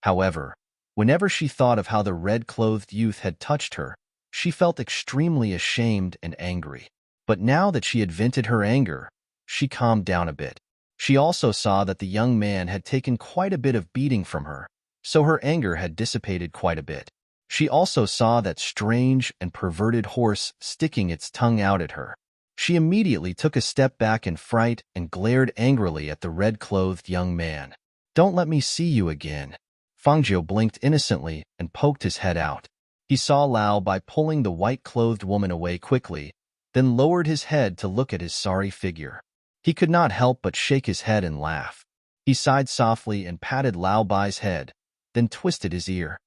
However, whenever she thought of how the red-clothed youth had touched her, she felt extremely ashamed and angry. But now that she had vented her anger, she calmed down a bit. She also saw that the young man had taken quite a bit of beating from her, so her anger had dissipated quite a bit. She also saw that strange and perverted horse sticking its tongue out at her. She immediately took a step back in fright and glared angrily at the red-clothed young man. Don't let me see you again. Fengjiu blinked innocently and poked his head out. He saw Lao Bai pulling the white-clothed woman away quickly, then lowered his head to look at his sorry figure. He could not help but shake his head and laugh. He sighed softly and patted Lao Bai's head, then twisted his ear.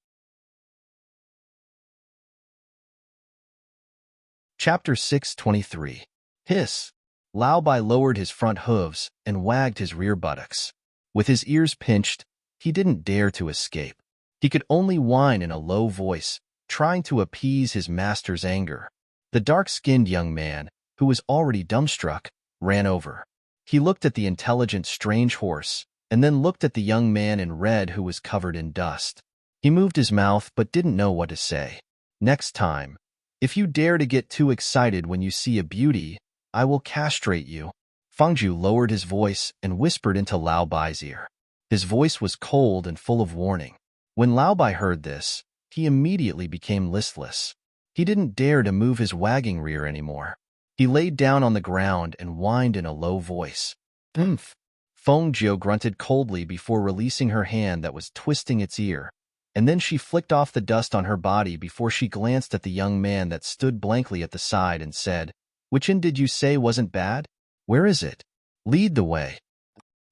Chapter 623. Hiss. Lao Bai lowered his front hooves and wagged his rear buttocks. With his ears pinched, he didn't dare to escape. He could only whine in a low voice, trying to appease his master's anger. The dark-skinned young man, who was already dumbstruck, ran over. He looked at the intelligent strange horse, and then looked at the young man in red who was covered in dust. He moved his mouth but didn't know what to say. Next time, if you dare to get too excited when you see a beauty, I will castrate you. Fengjiu lowered his voice and whispered into Lao Bai's ear. His voice was cold and full of warning. When Lao Bai heard this, he immediately became listless. He didn't dare to move his wagging rear anymore. He laid down on the ground and whined in a low voice. Oomph! Fengjiu grunted coldly before releasing her hand that was twisting its ear, and then she flicked off the dust on her body before she glanced at the young man that stood blankly at the side and said, "Which inn did you say wasn't bad? Where is it? Lead the way."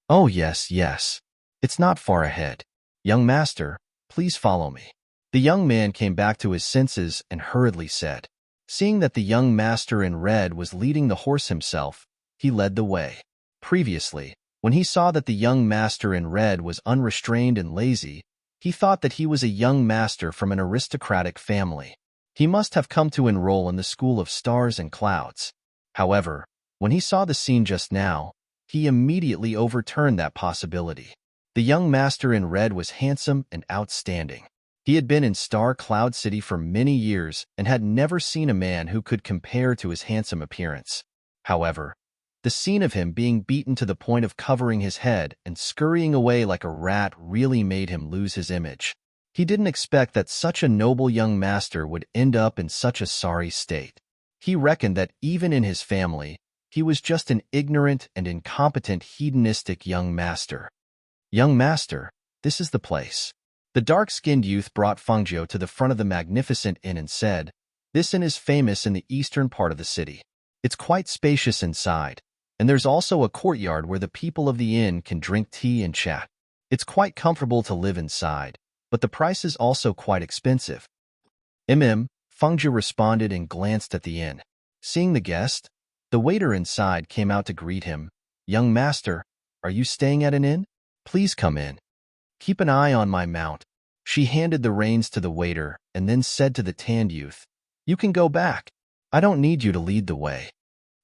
"Oh, yes. It's not far ahead. Young master, please follow me." The young man came back to his senses and hurriedly said. Seeing that the young master in red was leading the horse himself, he led the way. Previously, when he saw that the young master in red was unrestrained and lazy, he thought that he was a young master from an aristocratic family. He must have come to enroll in the School of Stars and Clouds. However, when he saw the scene just now, he immediately overturned that possibility. The young master in red was handsome and outstanding. He had been in Star Cloud City for many years and had never seen a man who could compare to his handsome appearance. However, the scene of him being beaten to the point of covering his head and scurrying away like a rat really made him lose his image. He didn't expect that such a noble young master would end up in such a sorry state. He reckoned that even in his family, he was just an ignorant and incompetent hedonistic young master. Young master, this is the place. The dark-skinned youth brought Fengjiu to the front of the magnificent inn and said, "This inn is famous in the eastern part of the city. It's quite spacious inside, and there's also a courtyard where the people of the inn can drink tea and chat. It's quite comfortable to live inside, but the price is also quite expensive." Fengjiu responded and glanced at the inn. Seeing the guest, the waiter inside came out to greet him. "Young master, are you staying at an inn? Please come in. Keep an eye on my mount." She handed the reins to the waiter and then said to the tanned youth, "You can go back. I don't need you to lead the way."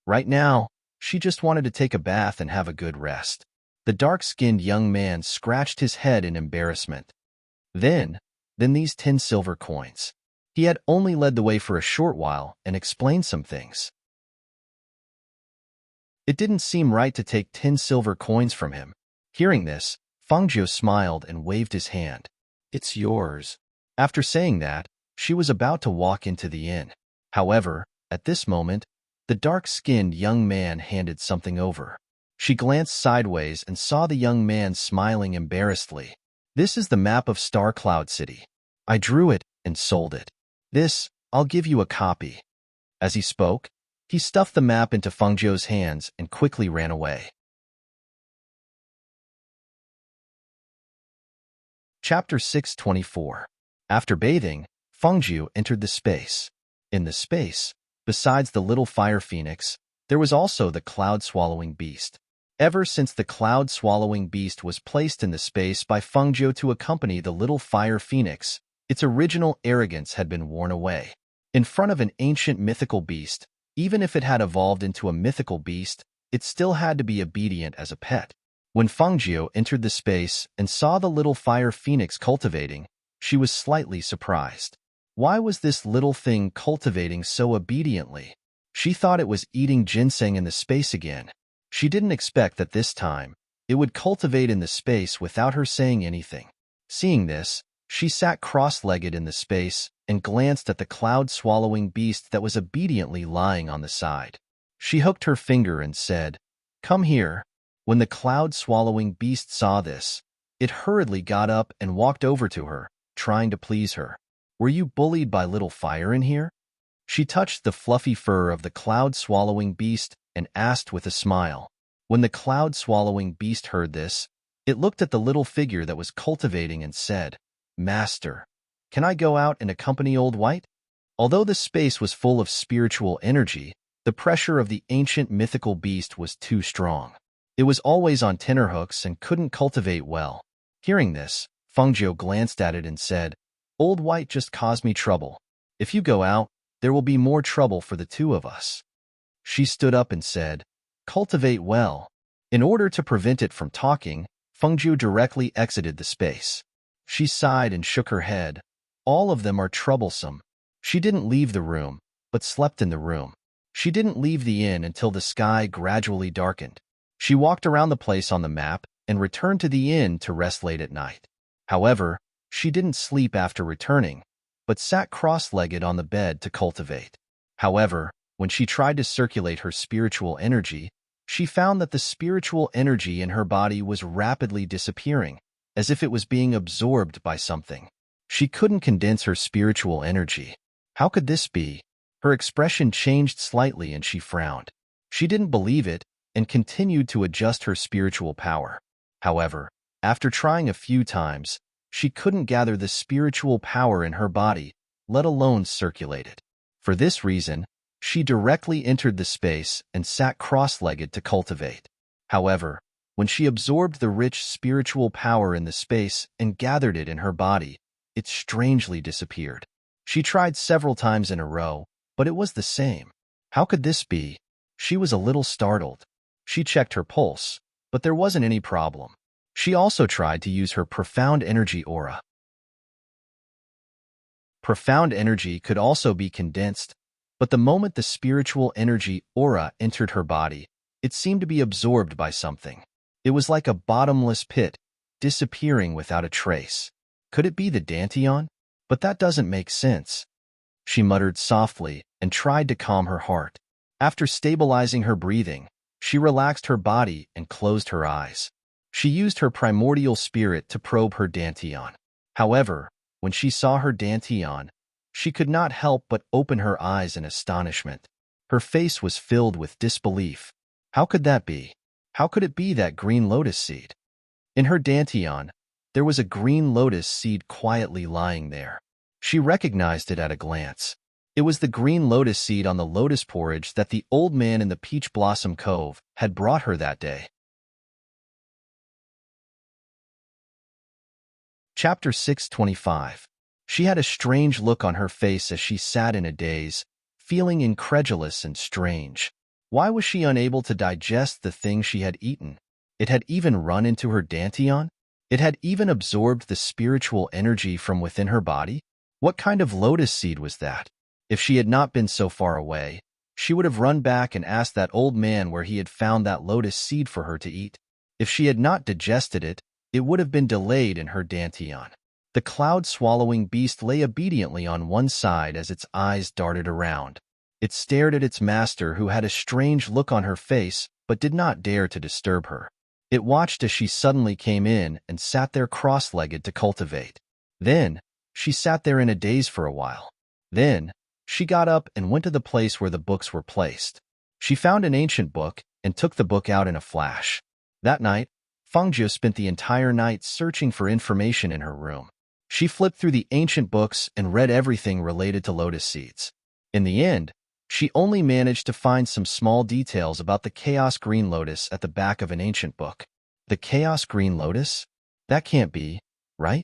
Right now, she just wanted to take a bath and have a good rest. The dark-skinned young man scratched his head in embarrassment. Then these 10 silver coins. He had only led the way for a short while and explained some things. It didn't seem right to take 10 silver coins from him. Hearing this, Fengjiu smiled and waved his hand. "It's yours." After saying that, she was about to walk into the inn. However, at this moment, the dark-skinned young man handed something over. She glanced sideways and saw the young man smiling embarrassedly. "This is the map of Star Cloud City. I drew it and sold it. This, I'll give you a copy." As he spoke, he stuffed the map into Fengjiu's hands and quickly ran away. Chapter 624. After bathing, Fengjiu entered the space. In the space, besides the little fire phoenix, there was also the cloud-swallowing beast. Ever since the cloud-swallowing beast was placed in the space by Fengjiu to accompany the little fire phoenix, its original arrogance had been worn away. In front of an ancient mythical beast, even if it had evolved into a mythical beast, it still had to be obedient as a pet. When Fengjiu entered the space and saw the little fire phoenix cultivating, she was slightly surprised. Why was this little thing cultivating so obediently? She thought it was eating ginseng in the space again. She didn't expect that this time, it would cultivate in the space without her saying anything. Seeing this, she sat cross-legged in the space and glanced at the cloud-swallowing beast that was obediently lying on the side. She hooked her finger and said, "Come here." When the cloud-swallowing beast saw this, it hurriedly got up and walked over to her, trying to please her. "Were you bullied by little fire in here?" She touched the fluffy fur of the cloud-swallowing beast and asked with a smile. When the cloud-swallowing beast heard this, it looked at the little figure that was cultivating and said, "Master, can I go out and accompany Old White?" Although the space was full of spiritual energy, the pressure of the ancient mythical beast was too strong. It was always on tenterhooks and couldn't cultivate well. Hearing this, Fengjiu glanced at it and said, "Old White just caused me trouble. If you go out, there will be more trouble for the two of us." She stood up and said, "Cultivate well." In order to prevent it from talking, Fengjiu directly exited the space. She sighed and shook her head. "All of them are troublesome." She didn't leave the room, but slept in the room. She didn't leave the inn until the sky gradually darkened. She walked around the place on the map and returned to the inn to rest late at night. However, she didn't sleep after returning, but sat cross-legged on the bed to cultivate. However, when she tried to circulate her spiritual energy, she found that the spiritual energy in her body was rapidly disappearing, as if it was being absorbed by something. She couldn't condense her spiritual energy. How could this be? Her expression changed slightly and she frowned. She didn't believe it and continued to adjust her spiritual power. However, after trying a few times, she couldn't gather the spiritual power in her body, let alone circulate it. For this reason, she directly entered the space and sat cross-legged to cultivate. However, when she absorbed the rich spiritual power in the space and gathered it in her body, it strangely disappeared. She tried several times in a row, but it was the same. How could this be? She was a little startled. She checked her pulse, but there wasn't any problem. She also tried to use her profound energy aura. Profound energy could also be condensed, but the moment the spiritual energy aura entered her body, it seemed to be absorbed by something. It was like a bottomless pit, disappearing without a trace. Could it be the Danteon? But that doesn't make sense. She muttered softly and tried to calm her heart. After stabilizing her breathing, she relaxed her body and closed her eyes. She used her primordial spirit to probe her Danteon. However, when she saw her Danteon, she could not help but open her eyes in astonishment. Her face was filled with disbelief. How could that be? How could it be that green lotus seed? In her Danteon, there was a green lotus seed quietly lying there. She recognized it at a glance. It was the green lotus seed on the lotus porridge that the old man in the Peach Blossom Cove had brought her that day. Chapter 625. She had a strange look on her face as she sat in a daze, feeling incredulous and strange. Why was she unable to digest the thing she had eaten? It had even run into her Danteon? It had even absorbed the spiritual energy from within her body? What kind of lotus seed was that? If she had not been so far away, she would have run back and asked that old man where he had found that lotus seed for her to eat. If she had not digested it, it would have been delayed in her Danteon. The cloud-swallowing beast lay obediently on one side as its eyes darted around. It stared at its master, who had a strange look on her face but did not dare to disturb her. It watched as she suddenly came in and sat there cross-legged to cultivate. Then, she sat there in a daze for a while. Then, she got up and went to the place where the books were placed. She found an ancient book and took the book out in a flash. That night, Fangzhou spent the entire night searching for information in her room. She flipped through the ancient books and read everything related to lotus seeds. In the end, she only managed to find some small details about the Chaos Green Lotus at the back of an ancient book. The Chaos Green Lotus? That can't be, right?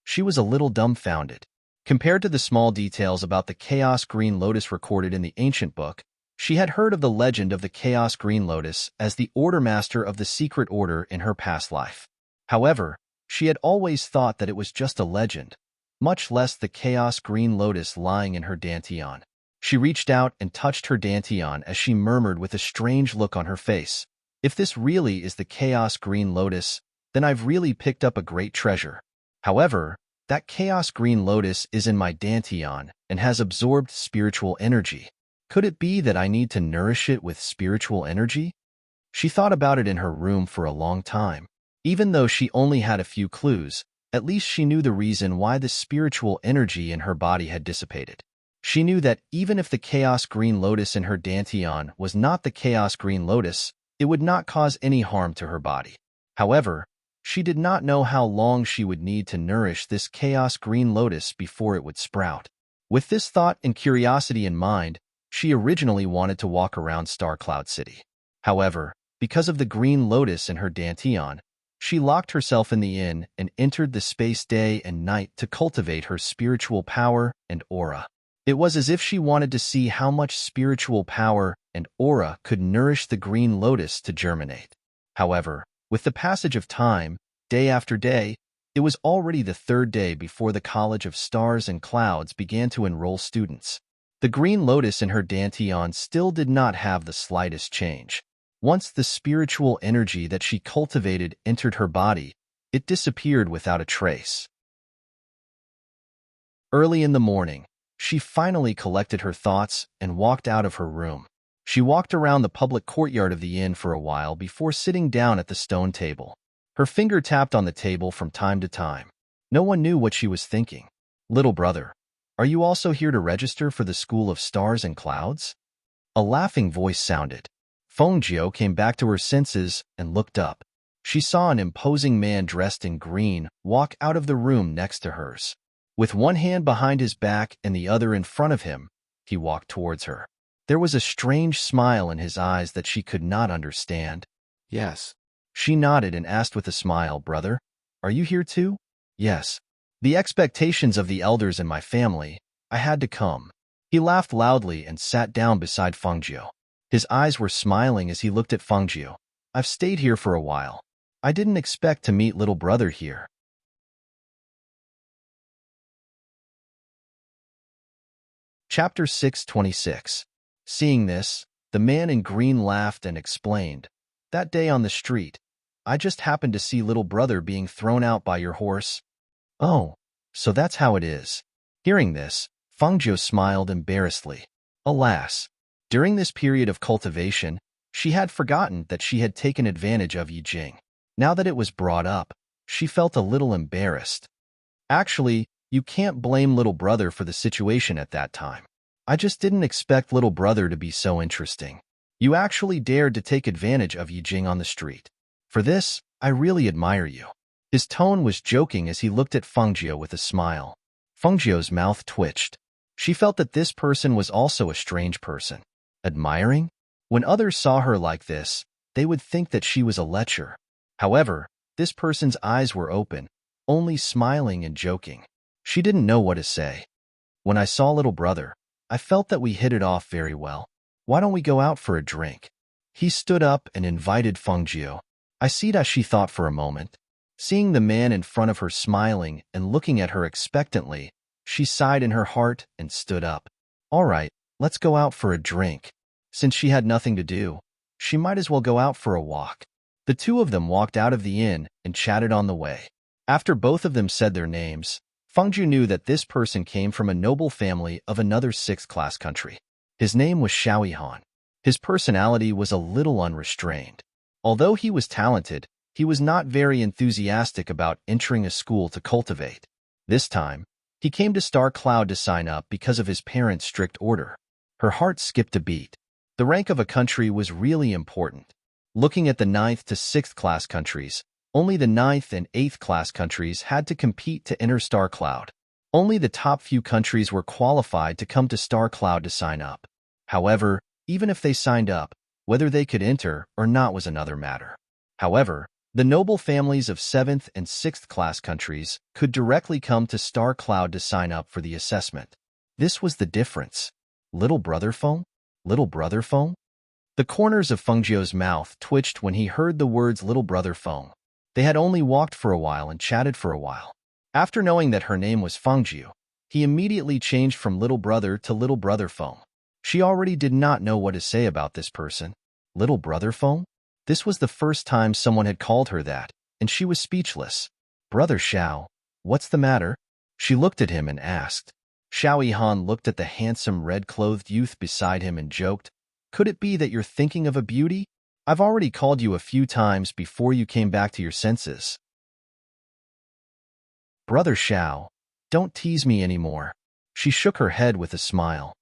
She was a little dumbfounded. Compared to the small details about the Chaos Green Lotus recorded in the ancient book, she had heard of the legend of the Chaos Green Lotus as the Order Master of the Secret Order in her past life. However, she had always thought that it was just a legend, much less the Chaos Green Lotus lying in her Danteon. She reached out and touched her Danteon as she murmured with a strange look on her face, "If this really is the Chaos Green Lotus, then I've really picked up a great treasure. However, that Chaos Green Lotus is in my Danteon and has absorbed spiritual energy. Could it be that I need to nourish it with spiritual energy?" She thought about it in her room for a long time. Even though she only had a few clues, at least she knew the reason why the spiritual energy in her body had dissipated. She knew that even if the Chaos Green Lotus in her Danteon was not the Chaos Green Lotus, it would not cause any harm to her body. However, she did not know how long she would need to nourish this Chaos Green Lotus before it would sprout. With this thought and curiosity in mind, she originally wanted to walk around Star Cloud City. However, because of the Green Lotus in her Danteon, she locked herself in the inn and entered the space day and night to cultivate her spiritual power and aura. It was as if she wanted to see how much spiritual power and aura could nourish the Green Lotus to germinate. However, with the passage of time, day after day, it was already the third day before the College of Stars and Clouds began to enroll students. The Green Lotus in her Danteon still did not have the slightest change. Once the spiritual energy that she cultivated entered her body, it disappeared without a trace. Early in the morning, she finally collected her thoughts and walked out of her room. She walked around the public courtyard of the inn for a while before sitting down at the stone table. Her finger tapped on the table from time to time. No one knew what she was thinking. "Little brother, are you also here to register for the School of Stars and Clouds?" A laughing voice sounded. Fengjiu came back to her senses and looked up. She saw an imposing man dressed in green walk out of the room next to hers. With one hand behind his back and the other in front of him, he walked towards her. There was a strange smile in his eyes that she could not understand.
Yes.
She nodded and asked with a smile, "Brother, are you here too?" "Yes. The expectations of the elders in my family, I had to come. He laughed loudly and sat down beside Fengjiu. His eyes were smiling as he looked at Fengjiu. I've stayed here for a while. I didn't expect to meet little brother here. Chapter 626. Seeing this, the man in green laughed and explained, that day on the street, I just happened to see little brother being thrown out by your horse. Oh, so that's how it is. Hearing this, Fengjiu smiled embarrassedly. Alas, during this period of cultivation, she had forgotten that she had taken advantage of Yijing. Now that it was brought up, she felt a little embarrassed. Actually, you can't blame little brother for the situation at that time. I just didn't expect little brother to be so interesting. You actually dared to take advantage of Yijing on the street. For this, I really admire you. His tone was joking as he looked at Fengjiu with a smile. Fengjiu's mouth twitched. She felt that this person was also a strange person. Admiring? When others saw her like this, they would think that she was a lecher. However, this person's eyes were open, only smiling and joking. She didn't know what to say. When I saw little brother, I felt that we hit it off very well. Why don't we go out for a drink? He stood up and invited Fengjiu. I see that she thought for a moment. Seeing the man in front of her smiling and looking at her expectantly, she sighed in her heart and stood up. All right, let's go out for a drink. Since she had nothing to do, she might as well go out for a walk. The two of them walked out of the inn and chatted on the way. After both of them said their names, Fengjiu knew that this person came from a noble family of another sixth-class country. His name was Xiaoyihan. His personality was a little unrestrained. Although he was talented, he was not very enthusiastic about entering a school to cultivate. This time, he came to Star Cloud to sign up because of his parents' strict order. Her heart skipped a beat. The rank of a country was really important. Looking at the 9th to 6th class countries, only the 9th and 8th class countries had to compete to enter Star Cloud. Only the top few countries were qualified to come to Star Cloud to sign up. However, even if they signed up, whether they could enter or not was another matter. However, the noble families of 7th and 6th class countries could directly come to Star Cloud to sign up for the assessment. This was the difference. Little brother phone? Little brother phone? The corners of Fengjiu's mouth twitched when he heard the words little brother phone. They had only walked for a while and chatted for a while. After knowing that her name was Fengjiu, he immediately changed from little brother to little brother phone. She already did not know what to say about this person. Little brother phone? This was the first time someone had called her that, and she was speechless. Brother Xiao, what's the matter? She looked at him and asked. Xiao Yihan looked at the handsome red-clothed youth beside him and joked, could it be that you're thinking of a beauty? I've already called you a few times before you came back to your senses. Brother Xiao, don't tease me anymore. She shook her head with a smile.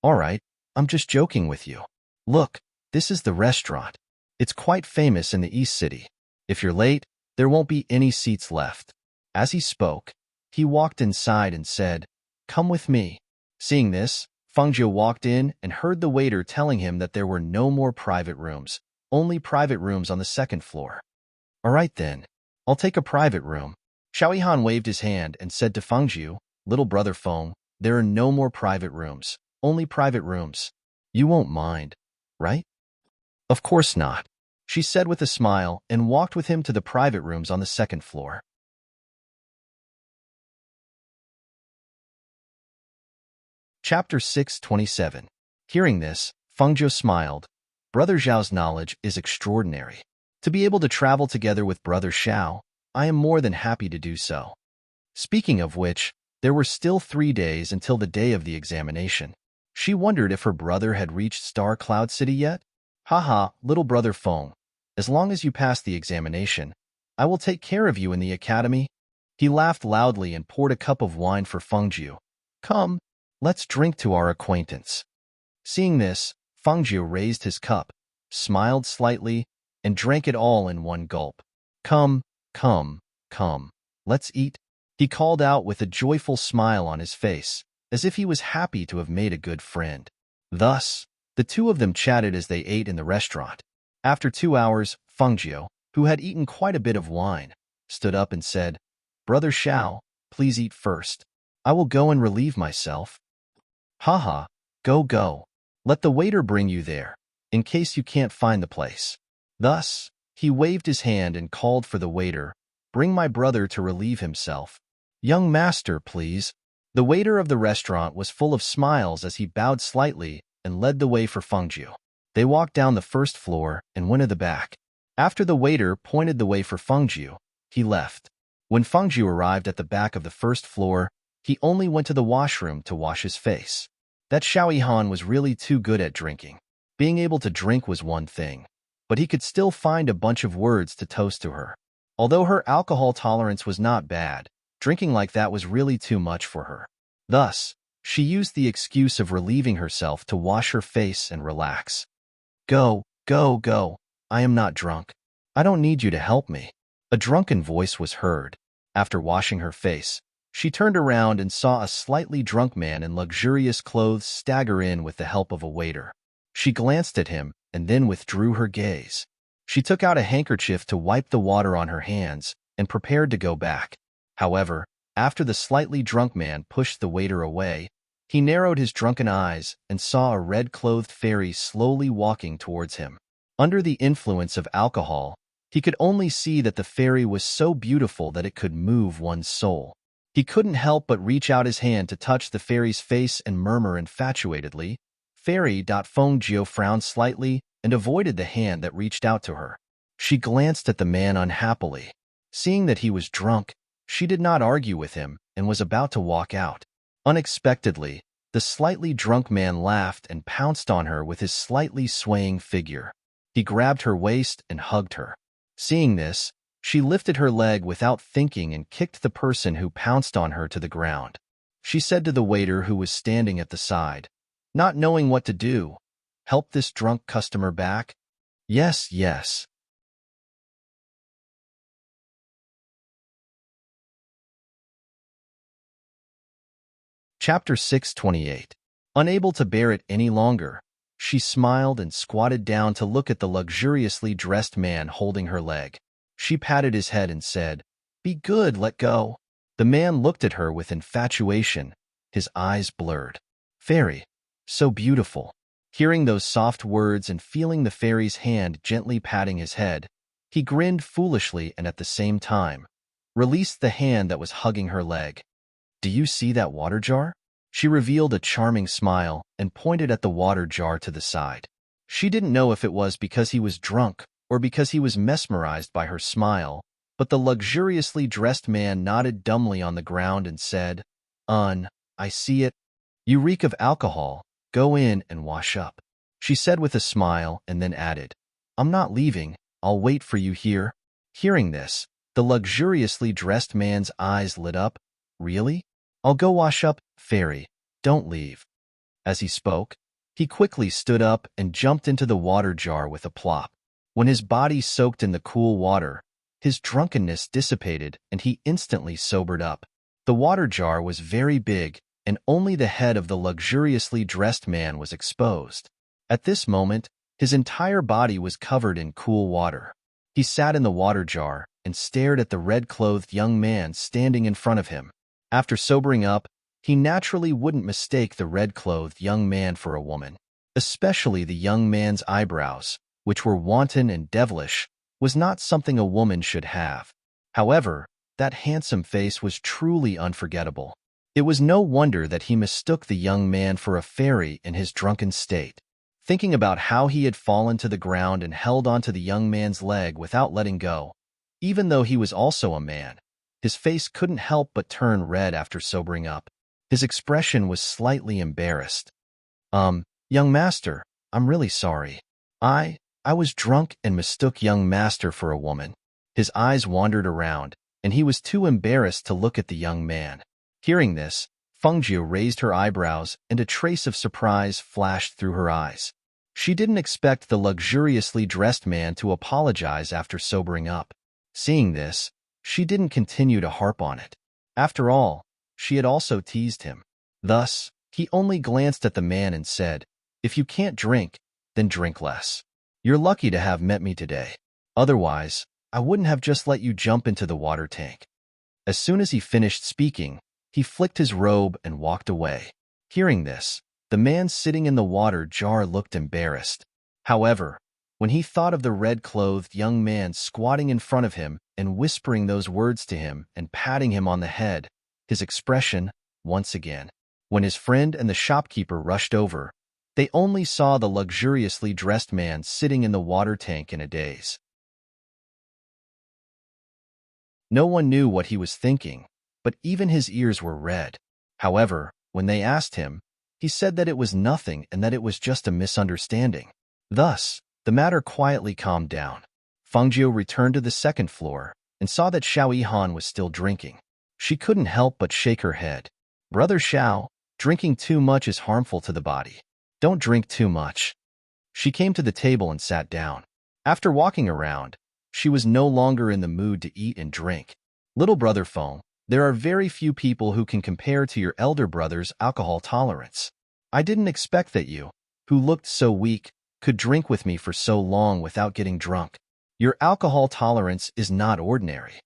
All right, I'm just joking with you. Look, this is the restaurant. It's quite famous in the East City. If you're late, there won't be any seats left. As he spoke, he walked inside and said, come with me. Seeing this, Fengjiu walked in and heard the waiter telling him that there were no more private rooms, only private rooms on the 2nd floor. All right then, I'll take a private room. Xiaoyihan waved his hand and said to Fengjiu, little brother Feng, there are no more private rooms, only private rooms. You won't mind, right? Of course not, she said with a smile and walked with him to the private rooms on the 2nd floor. Chapter 627. Hearing this, Fengjiu smiled. Brother Zhao's knowledge is extraordinary. To be able to travel together with Brother Xiao, I am more than happy to do so. Speaking of which, there were still 3 days until the day of the examination. She wondered if her brother had reached Star Cloud City yet. Haha, little brother Feng, as long as you pass the examination, I will take care of you in the academy. He laughed loudly and poured a cup of wine for Fengjiu. Come, let's drink to our acquaintance. Seeing this, Fengjiu raised his cup, smiled slightly, and drank it all in one gulp. Come, come, come, let's eat, he called out with a joyful smile on his face, as if he was happy to have made a good friend. Thus, the two of them chatted as they ate in the restaurant. After 2 hours, Fengjiu, who had eaten quite a bit of wine, stood up and said, Brother Xiao, please eat first. I will go and relieve myself. Haha, go go. Let the waiter bring you there, in case you can't find the place. Thus, he waved his hand and called for the waiter. Bring my brother to relieve himself. Young master, please. The waiter of the restaurant was full of smiles as he bowed slightly and led the way for Fengju. They walked down the first floor and went to the back. After the waiter pointed the way for Fengju, he left. When Fengju arrived at the back of the first floor, he only went to the washroom to wash his face. That Xiaoyihan was really too good at drinking. Being able to drink was one thing, but he could still find a bunch of words to toast to her. Although her alcohol tolerance was not bad, drinking like that was really too much for her. Thus, she used the excuse of relieving herself to wash her face and relax. Go, go, go. I am not drunk. I don't need you to help me. A drunken voice was heard. After washing her face, she turned around and saw a slightly drunk man in luxurious clothes stagger in with the help of a waiter. She glanced at him and then withdrew her gaze. She took out a handkerchief to wipe the water on her hands and prepared to go back. However, after the slightly drunk man pushed the waiter away, he narrowed his drunken eyes and saw a red-clothed fairy slowly walking towards him. Under the influence of alcohol, he could only see that the fairy was so beautiful that it could move one's soul. He couldn't help but reach out his hand to touch the fairy's face and murmur infatuatedly. Fairy. Fengju frowned slightly and avoided the hand that reached out to her. She glanced at the man unhappily. Seeing that he was drunk, she did not argue with him and was about to walk out. Unexpectedly, the slightly drunk man laughed and pounced on her with his slightly swaying figure. He grabbed her waist and hugged her. Seeing this, she lifted her leg without thinking and kicked the person who pounced on her to the ground. She said to the waiter who was standing at the side, not knowing what to do, "Help this drunk customer back?" "Yes, yes." Chapter 628. Unable to bear it any longer, she smiled and squatted down to look at the luxuriously dressed man holding her leg. She patted his head and said, "Be good, let go." The man looked at her with infatuation, his eyes blurred. "Fairy, so beautiful." Hearing those soft words and feeling the fairy's hand gently patting his head, he grinned foolishly and at the same time released the hand that was hugging her leg. "Do you see that water jar?" She revealed a charming smile and pointed at the water jar to the side. She didn't know if it was because he was drunk or because he was mesmerized by her smile, but the luxuriously dressed man nodded dumbly on the ground and said, I see it. You reek of alcohol. Go in and wash up." She said with a smile and then added, "I'm not leaving. I'll wait for you here." Hearing this, the luxuriously dressed man's eyes lit up. "Really? I'll go wash up, fairy. Don't leave." As he spoke, he quickly stood up and jumped into the water jar with a plop. When his body soaked in the cool water, his drunkenness dissipated and he instantly sobered up. The water jar was very big, and only the head of the luxuriously dressed man was exposed. At this moment, his entire body was covered in cool water. He sat in the water jar and stared at the red-clothed young man standing in front of him. After sobering up, he naturally wouldn't mistake the red-clothed young man for a woman. Especially the young man's eyebrows, which were wanton and devilish, was not something a woman should have. However, that handsome face was truly unforgettable. It was no wonder that he mistook the young man for a fairy in his drunken state. Thinking about how he had fallen to the ground and held onto the young man's leg without letting go, even though he was also a man, his face couldn't help but turn red after sobering up. His expression was slightly embarrassed. Young master, I'm really sorry. I was drunk and mistook young master for a woman." His eyes wandered around, and he was too embarrassed to look at the young man. Hearing this, Fengju raised her eyebrows and a trace of surprise flashed through her eyes. She didn't expect the luxuriously dressed man to apologize after sobering up. Seeing this, she didn't continue to harp on it. After all, she had also teased him. Thus, he only glanced at the man and said, "If you can't drink, then drink less. You're lucky to have met me today. Otherwise, I wouldn't have just let you jump into the water tank." As soon as he finished speaking, he flicked his robe and walked away. Hearing this, The man sitting in the water jar looked embarrassed. However, when he thought of the red-clothed young man squatting in front of him and whispering those words to him and patting him on the head, his expression, once again. When his friend and the shopkeeper rushed over, they only saw the luxuriously dressed man sitting in the water tank in a daze. No one knew what he was thinking, but even his ears were red. However, when they asked him, he said that it was nothing and that it was just a misunderstanding. Thus, the matter quietly calmed down. Fangjiu returned to the second floor and saw that Xiao Yihan was still drinking. She couldn't help but shake her head. Brother Xiao, drinking too much is harmful to the body. Don't drink too much. She came to the table and sat down. After walking around, she was no longer in the mood to eat and drink. Little brother Feng, there are very few people who can compare to your elder brother's alcohol tolerance. I didn't expect that you, who looked so weak, could drink with me for so long without getting drunk. Your alcohol tolerance is not ordinary.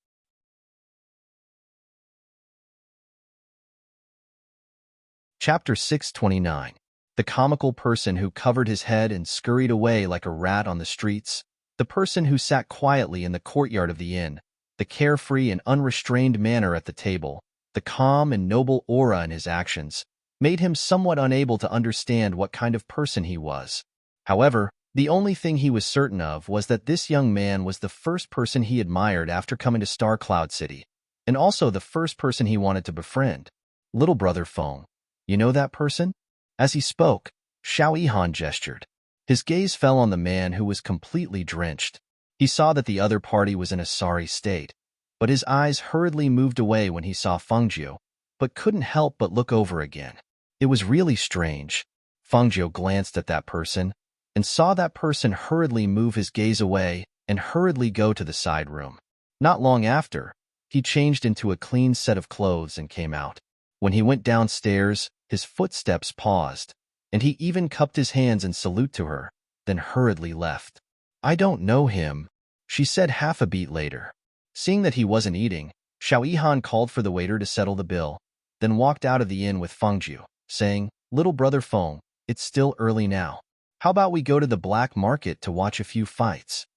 Chapter 629. The comical person who covered his head and scurried away like a rat on the streets, the person who sat quietly in the courtyard of the inn, the carefree and unrestrained manner at the table, the calm and noble aura in his actions, made him somewhat unable to understand what kind of person he was. However, the only thing he was certain of was that this young man was the first person he admired after coming to Star Cloud City, and also the first person he wanted to befriend. Little brother Feng, you know that person? As he spoke, Xiao Yihan gestured. His gaze fell on the man who was completely drenched. He saw that the other party was in a sorry state, but his eyes hurriedly moved away when he saw Fangjiu, but couldn't help but look over again. It was really strange. Fangjiu glanced at that person and saw that person hurriedly move his gaze away and hurriedly go to the side room. Not long after, he changed into a clean set of clothes and came out. When he went downstairs, his footsteps paused, and he even cupped his hands in salute to her, then hurriedly left. I don't know him, she said half a beat later. Seeing that he wasn't eating, Xiao Yihan called for the waiter to settle the bill, then walked out of the inn with Fangjiu, saying, Little brother Feng, it's still early now. How about we go to the black market to watch a few fights?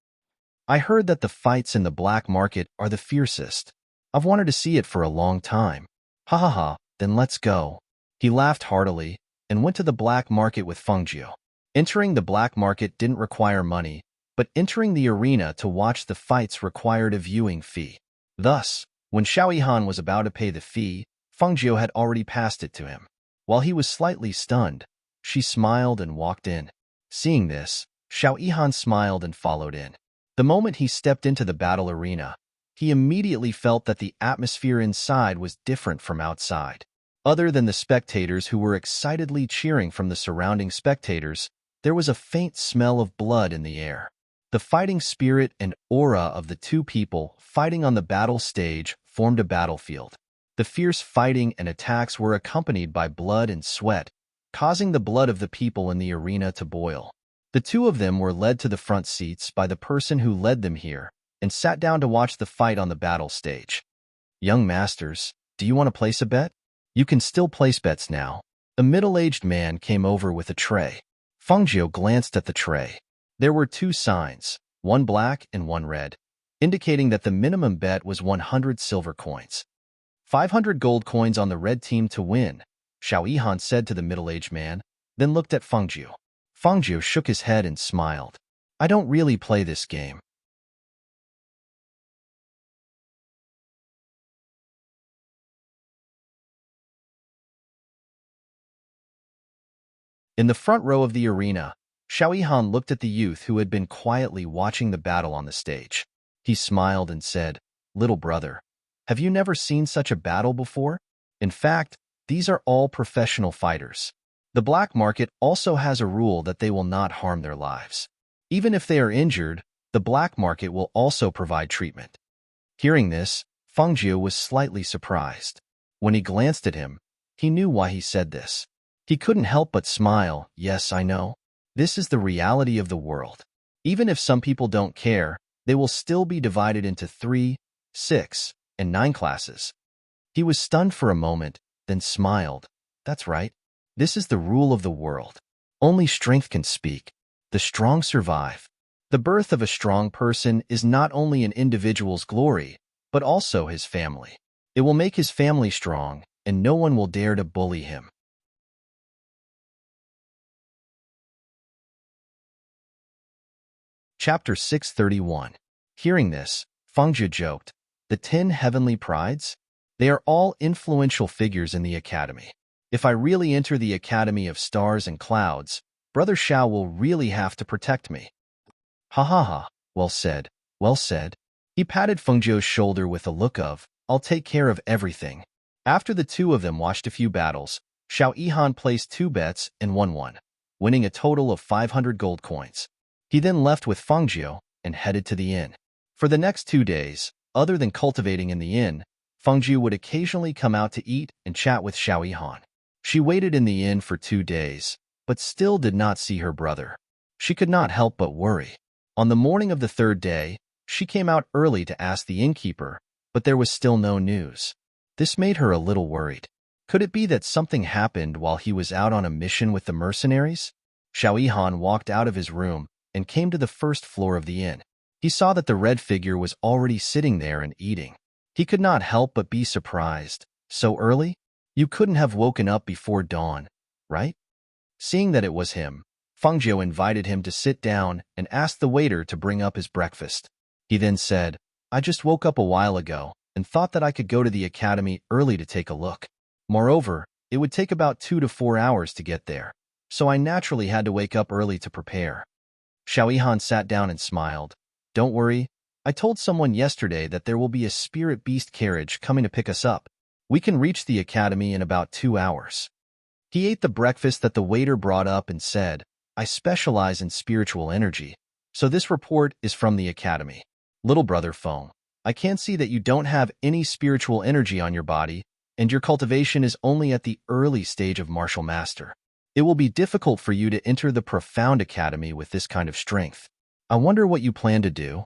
I heard that the fights in the black market are the fiercest. I've wanted to see it for a long time. Ha ha ha, then let's go. He laughed heartily and went to the black market with Fangjiu. Entering the black market didn't require money, but entering the arena to watch the fights required a viewing fee. Thus, when Xiao Yihan was about to pay the fee, Fangjiu had already passed it to him. While he was slightly stunned, she smiled and walked in. Seeing this, Xiao Yihan smiled and followed in. The moment he stepped into the battle arena, he immediately felt that the atmosphere inside was different from outside. Other than the spectators who were excitedly cheering from the surrounding spectators, there was a faint smell of blood in the air. The fighting spirit and aura of the two people fighting on the battle stage formed a battlefield. The fierce fighting and attacks were accompanied by blood and sweat, causing the blood of the people in the arena to boil. The two of them were led to the front seats by the person who led them here and sat down to watch the fight on the battle stage. Young masters, do you want to place a bet? You can still place bets now. A middle-aged man came over with a tray. Fangjiu glanced at the tray. There were two signs, one black and one red, indicating that the minimum bet was 100 silver coins. 500 gold coins on the red team to win, Xiao Yihan said to the middle-aged man, then looked at Fangjiu. Fangjiu shook his head and smiled. I don't really play this game. In the front row of the arena, Xiao Yihan looked at the youth who had been quietly watching the battle on the stage. He smiled and said, Little brother, have you never seen such a battle before? In fact, these are all professional fighters. The black market also has a rule that they will not harm their lives. Even if they are injured, the black market will also provide treatment. Hearing this, Fangjiu was slightly surprised. When he glanced at him, he knew why he said this. He couldn't help but smile. Yes, I know. This is the reality of the world. Even if some people don't care, they will still be divided into 3, 6, and 9 classes. He was stunned for a moment, then smiled. That's right. This is the rule of the world. Only strength can speak. The strong survive. The birth of a strong person is not only an individual's glory, but also his family. It will make his family strong, and no one will dare to bully him. Chapter 631. Hearing this, Fengjie joked, "The 10 heavenly prides? They are all influential figures in the academy. If I really enter the Academy of Stars and Clouds, Brother Xiao will really have to protect me." Ha ha ha, well said, well said. He patted Fengjie's shoulder with a look of, "I'll take care of everything." After the two of them watched a few battles, Xiao Yihan placed 2 bets and won one, winning a total of 500 gold coins. He then left with Fengjie and headed to the inn. For the next 2 days, other than cultivating in the inn, Fengjie would occasionally come out to eat and chat with Xiao Yihan. She waited in the inn for 2 days, but still did not see her brother. She could not help but worry. On the morning of the 3rd day, she came out early to ask the innkeeper, but there was still no news. This made her a little worried. Could it be that something happened while he was out on a mission with the mercenaries? Xiao Yihan walked out of his room and came to the 1st floor of the inn. He saw that the red figure was already sitting there and eating. He could not help but be surprised. "So early? You couldn't have woken up before dawn, right?" Seeing that it was him, Fengjie invited him to sit down and asked the waiter to bring up his breakfast. He then said, "I just woke up a while ago and thought that I could go to the academy early to take a look. Moreover, it would take about 2 to 4 hours to get there, so I naturally had to wake up early to prepare." Xiao Yihan sat down and smiled. "Don't worry, I told someone yesterday that there will be a spirit beast carriage coming to pick us up. We can reach the academy in about 2 hours. He ate the breakfast that the waiter brought up and said, "I specialize in spiritual energy, so this report is from the academy. Little brother Feng, I can see that you don't have any spiritual energy on your body, and your cultivation is only at the early stage of martial master. It will be difficult for you to enter the profound academy with this kind of strength. I wonder what you plan to do?"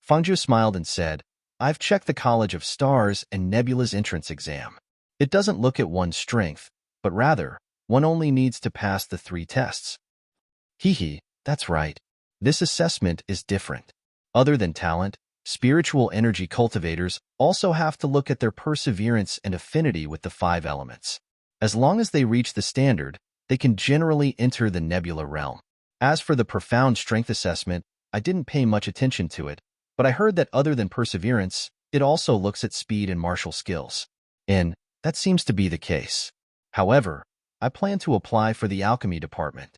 Fengjie smiled and said, "I've checked the College of Stars and Nebula's entrance exam. It doesn't look at one's strength, but rather, one only needs to pass the 3 tests. Hee, that's right. This assessment is different. Other than talent, spiritual energy cultivators also have to look at their perseverance and affinity with the 5 elements. As long as they reach the standard, they can generally enter the nebula realm. As for the profound strength assessment, I didn't pay much attention to it, but I heard that other than perseverance, it also looks at speed and martial skills. And that seems to be the case. However, I plan to apply for the alchemy department,"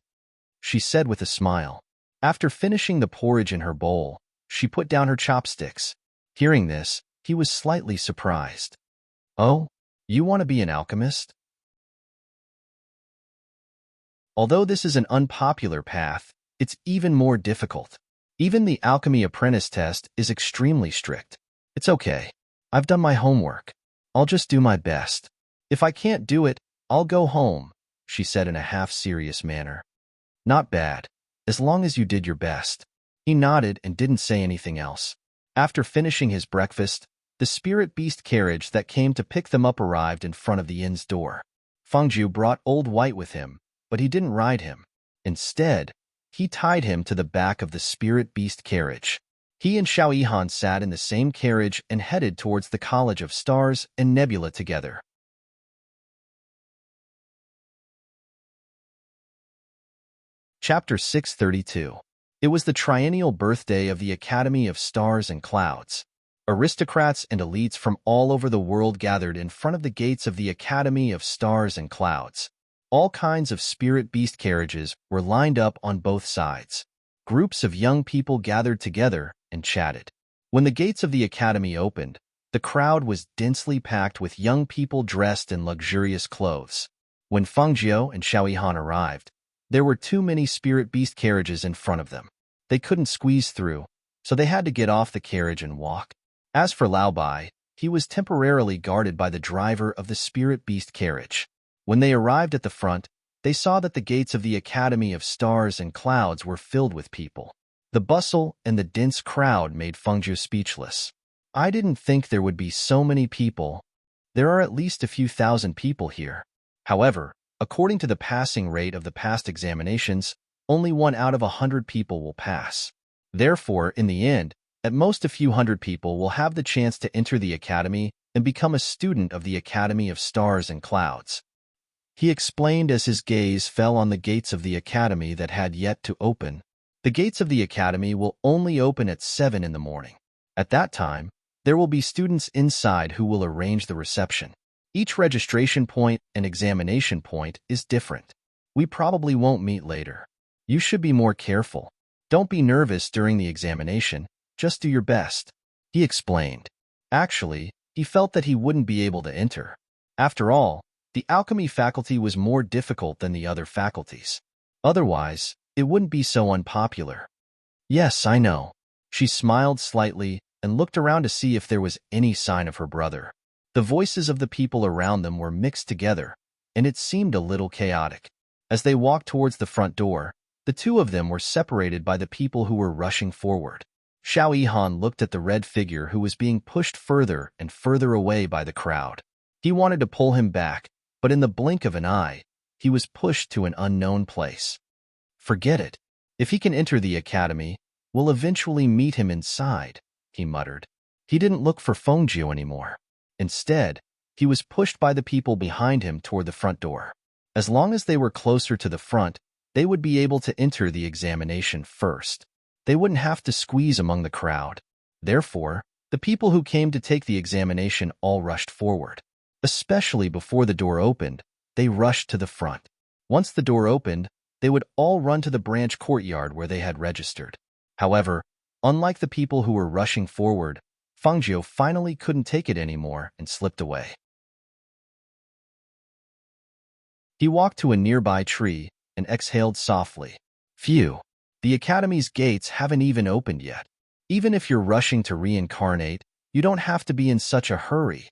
she said with a smile. After finishing the porridge in her bowl, she put down her chopsticks. Hearing this, he was slightly surprised. "Oh, you want to be an alchemist?" Although this is an unpopular path, it's even more difficult. Even the alchemy apprentice test is extremely strict. "It's okay. I've done my homework. I'll just do my best. If I can't do it, I'll go home," she said in a half-serious manner. "Not bad, as long as you did your best." He nodded and didn't say anything else. After finishing his breakfast, the spirit beast carriage that came to pick them up arrived in front of the inn's door. Fengjie brought Old White with him, but he didn't ride him. Instead, he tied him to the back of the spirit beast carriage. He and Xiao Yihan sat in the same carriage and headed towards the College of Stars and Nebula together. Chapter 632. It was the triennial birthday of the Academy of Stars and Clouds. Aristocrats and elites from all over the world gathered in front of the gates of the Academy of Stars and Clouds. All kinds of spirit beast carriages were lined up on both sides. Groups of young people gathered together and chatted. When the gates of the academy opened, the crowd was densely packed with young people dressed in luxurious clothes. When Fengjie and Xiao Yihan arrived, there were too many spirit beast carriages in front of them. They couldn't squeeze through, so they had to get off the carriage and walk. As for Lao Bai, he was temporarily guarded by the driver of the spirit beast carriage. When they arrived at the front, they saw that the gates of the Academy of Stars and Clouds were filled with people. The bustle and the dense crowd made Fengjie speechless. "I didn't think there would be so many people. There are at least a few thousand people here." However, According to the passing rate of the past examinations, only 1 out of 100 people will pass. Therefore, in the end, at most a few hundred people will have the chance to enter the academy and become a student of the Academy of Stars and Clouds. He explained as his gaze fell on the gates of the academy that had yet to open. The gates of the academy will only open at 7 in the morning. At that time, there will be students inside who will arrange the reception. Each registration point and examination point is different. We probably won't meet later. You should be more careful. Don't be nervous during the examination, just do your best, he explained. Actually, he felt that he wouldn't be able to enter. After all, the alchemy faculty was more difficult than the other faculties. Otherwise, it wouldn't be so unpopular. Yes, I know. She smiled slightly and looked around to see if there was any sign of her brother. The voices of the people around them were mixed together, and it seemed a little chaotic. As they walked towards the front door, the two of them were separated by the people who were rushing forward. Xiao Yihan looked at the red figure who was being pushed further and further away by the crowd. He wanted to pull him back, but in the blink of an eye, he was pushed to an unknown place. Forget it. If he can enter the academy, we'll eventually meet him inside, he muttered. He didn't look for Fengjiu anymore. Instead, he was pushed by the people behind him toward the front door. As long as they were closer to the front, they would be able to enter the examination first. They wouldn't have to squeeze among the crowd. Therefore, the people who came to take the examination all rushed forward. Especially before the door opened, they rushed to the front. Once the door opened, they would all run to the branch courtyard where they had registered. However, unlike the people who were rushing forward, Fengjiu finally couldn't take it anymore and slipped away. He walked to a nearby tree and exhaled softly. Phew, the academy's gates haven't even opened yet. Even if you're rushing to reincarnate, you don't have to be in such a hurry.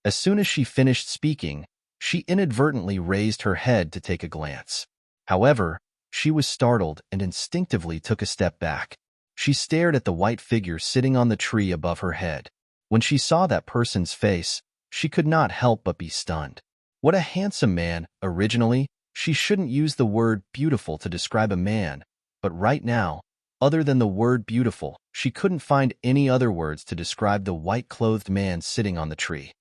As soon as she finished speaking, she inadvertently raised her head to take a glance. However, she was startled and instinctively took a step back. She stared at the white figure sitting on the tree above her head. When she saw that person's face, she could not help but be stunned. What a handsome man! Originally, she shouldn't use the word beautiful to describe a man, but right now, other than the word beautiful, she couldn't find any other words to describe the white-clothed man sitting on the tree.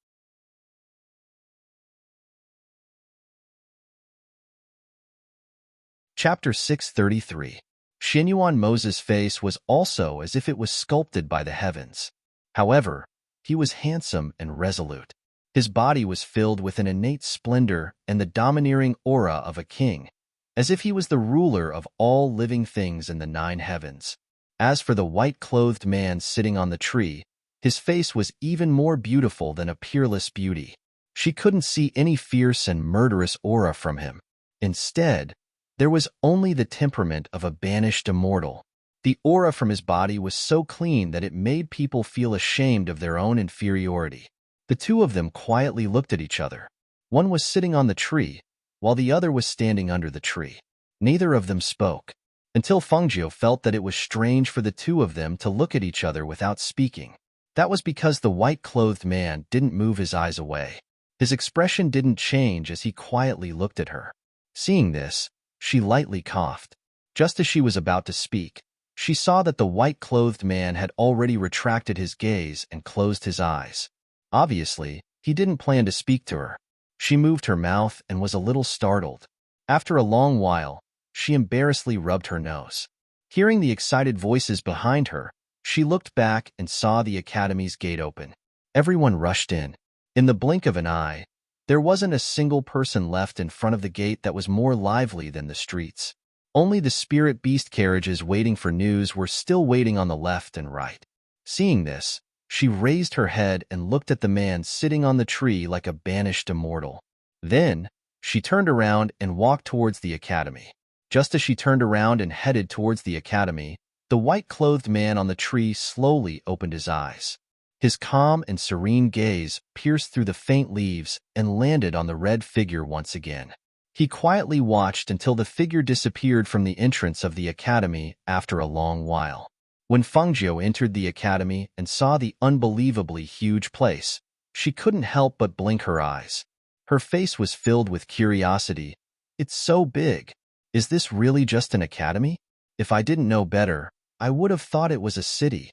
Chapter 633. Xinyuan Mo's face was also as if it was sculpted by the heavens. However, he was handsome and resolute. His body was filled with an innate splendor and the domineering aura of a king, as if he was the ruler of all living things in the 9 heavens. As for the white-clothed man sitting on the tree, his face was even more beautiful than a peerless beauty. She couldn't see any fierce and murderous aura from him. Instead, there was only the temperament of a banished immortal. The aura from his body was so clean that it made people feel ashamed of their own inferiority. The two of them quietly looked at each other. One was sitting on the tree, while the other was standing under the tree. Neither of them spoke, until Fengjiu felt that it was strange for the two of them to look at each other without speaking. That was because the white-clothed man didn't move his eyes away. His expression didn't change as he quietly looked at her. Seeing this, she lightly coughed. Just as she was about to speak, she saw that the white-clothed man had already retracted his gaze and closed his eyes. Obviously, he didn't plan to speak to her. She moved her mouth and was a little startled. After a long while, she embarrassedly rubbed her nose. Hearing the excited voices behind her, she looked back and saw the academy's gate open. Everyone rushed in. In the blink of an eye, there wasn't a single person left in front of the gate that was more lively than the streets. Only the spirit beast carriages waiting for news were still waiting on the left and right. Seeing this, she raised her head and looked at the man sitting on the tree like a banished immortal. Then, she turned around and walked towards the academy. Just as she turned around and headed towards the academy, the white-clothed man on the tree slowly opened his eyes. His calm and serene gaze pierced through the faint leaves and landed on the red figure once again. He quietly watched until the figure disappeared from the entrance of the academy after a long while. When Fengjiu entered the academy and saw the unbelievably huge place, she couldn't help but blink her eyes. Her face was filled with curiosity. It's so big. Is this really just an academy? If I didn't know better, I would have thought it was a city.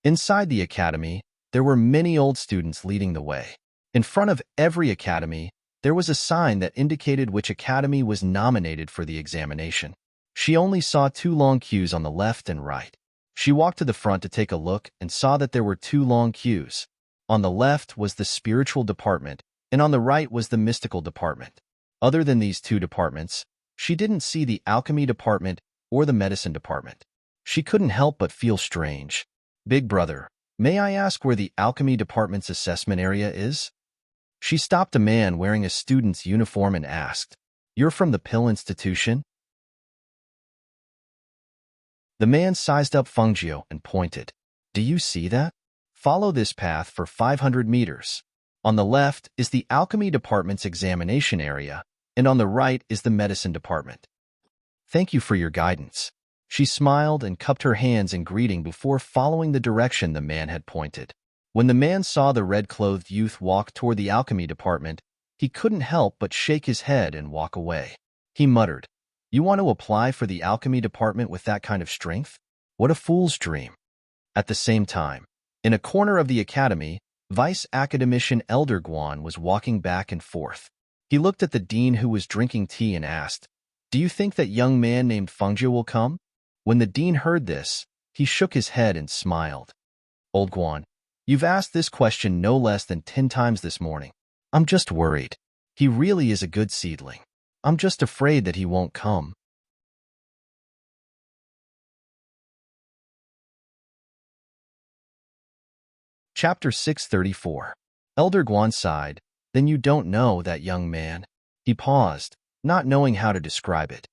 Inside the academy, there were many old students leading the way. In front of every academy, there was a sign that indicated which academy was nominated for the examination. She only saw 2 long queues on the left and right. She walked to the front to take a look and saw that there were 2 long queues. On the left was the spiritual department, and on the right was the mystical department. Other than these 2 departments, she didn't see the alchemy department or the medicine department. She couldn't help but feel strange. Big brother, may I ask where the alchemy department's assessment area is? She stopped a man wearing a student's uniform and asked, "You're from the Pill Institution?" The man sized up Fengjiu and pointed. "Do you see that? Follow this path for 500 meters. On the left is the alchemy department's examination area, and on the right is the medicine department. Thank you for your guidance." She smiled and cupped her hands in greeting before following the direction the man had pointed. When the man saw the red-clothed youth walk toward the alchemy department, he couldn't help but shake his head and walk away. He muttered, "You want to apply for the alchemy department with that kind of strength? What a fool's dream." At the same time, in a corner of the academy, Vice Academician Elder Guan was walking back and forth. He looked at the dean who was drinking tea and asked, "Do you think that young man named Fengjiu will come?" When the dean heard this, he shook his head and smiled. "Old Guan, you've asked this question no less than 10 times this morning. I'm just worried. He really is a good seedling. I'm just afraid that he won't come." Chapter 634. Elder Guan sighed. "Then you don't know that young man?" He paused, not knowing how to describe it.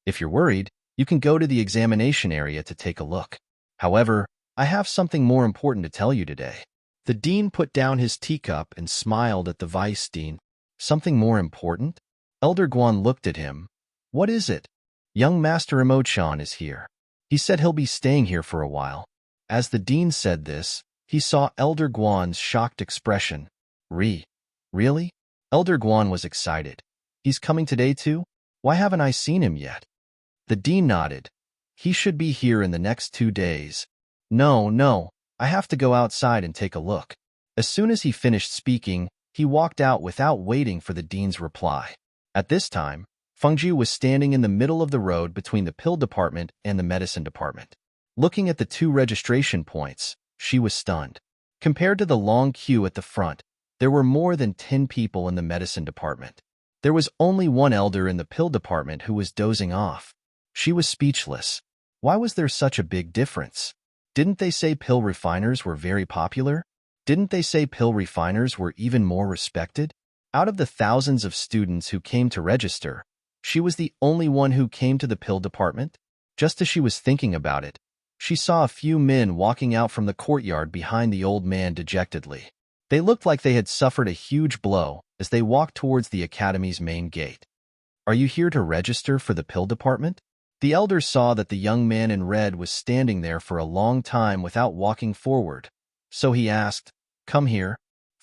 "If you're worried, you can go to the examination area to take a look. However, I have something more important to tell you today." The dean put down his teacup and smiled at the vice dean. "Something more important?" Elder Guan looked at him. "What is it?" "Young Master Imo-chan is here. He said he'll be staying here for a while." As the dean said this, he saw Elder Guan's shocked expression. Really? Elder Guan was excited. "He's coming today too? Why haven't I seen him yet?" The dean nodded. "He should be here in the next 2 days. No, I have to go outside and take a look." As soon as he finished speaking, he walked out without waiting for the dean's reply. At this time, Fengjiu was standing in the middle of the road between the pill department and the medicine department. Looking at the 2 registration points, she was stunned. Compared to the long queue at the front, there were more than 10 people in the medicine department. There was only 1 elder in the pill department who was dozing off. She was speechless. Why was there such a big difference? Didn't they say pill refiners were very popular? Didn't they say pill refiners were even more respected? Out of the thousands of students who came to register, she was the only one who came to the pill department. Just as she was thinking about it, she saw a few men walking out from the courtyard behind the old man dejectedly. They looked like they had suffered a huge blow as they walked towards the academy's main gate. "Are you here to register for the pill department?" The elder saw that the young man in red was standing there for a long time without walking forward, so he asked, "Come here."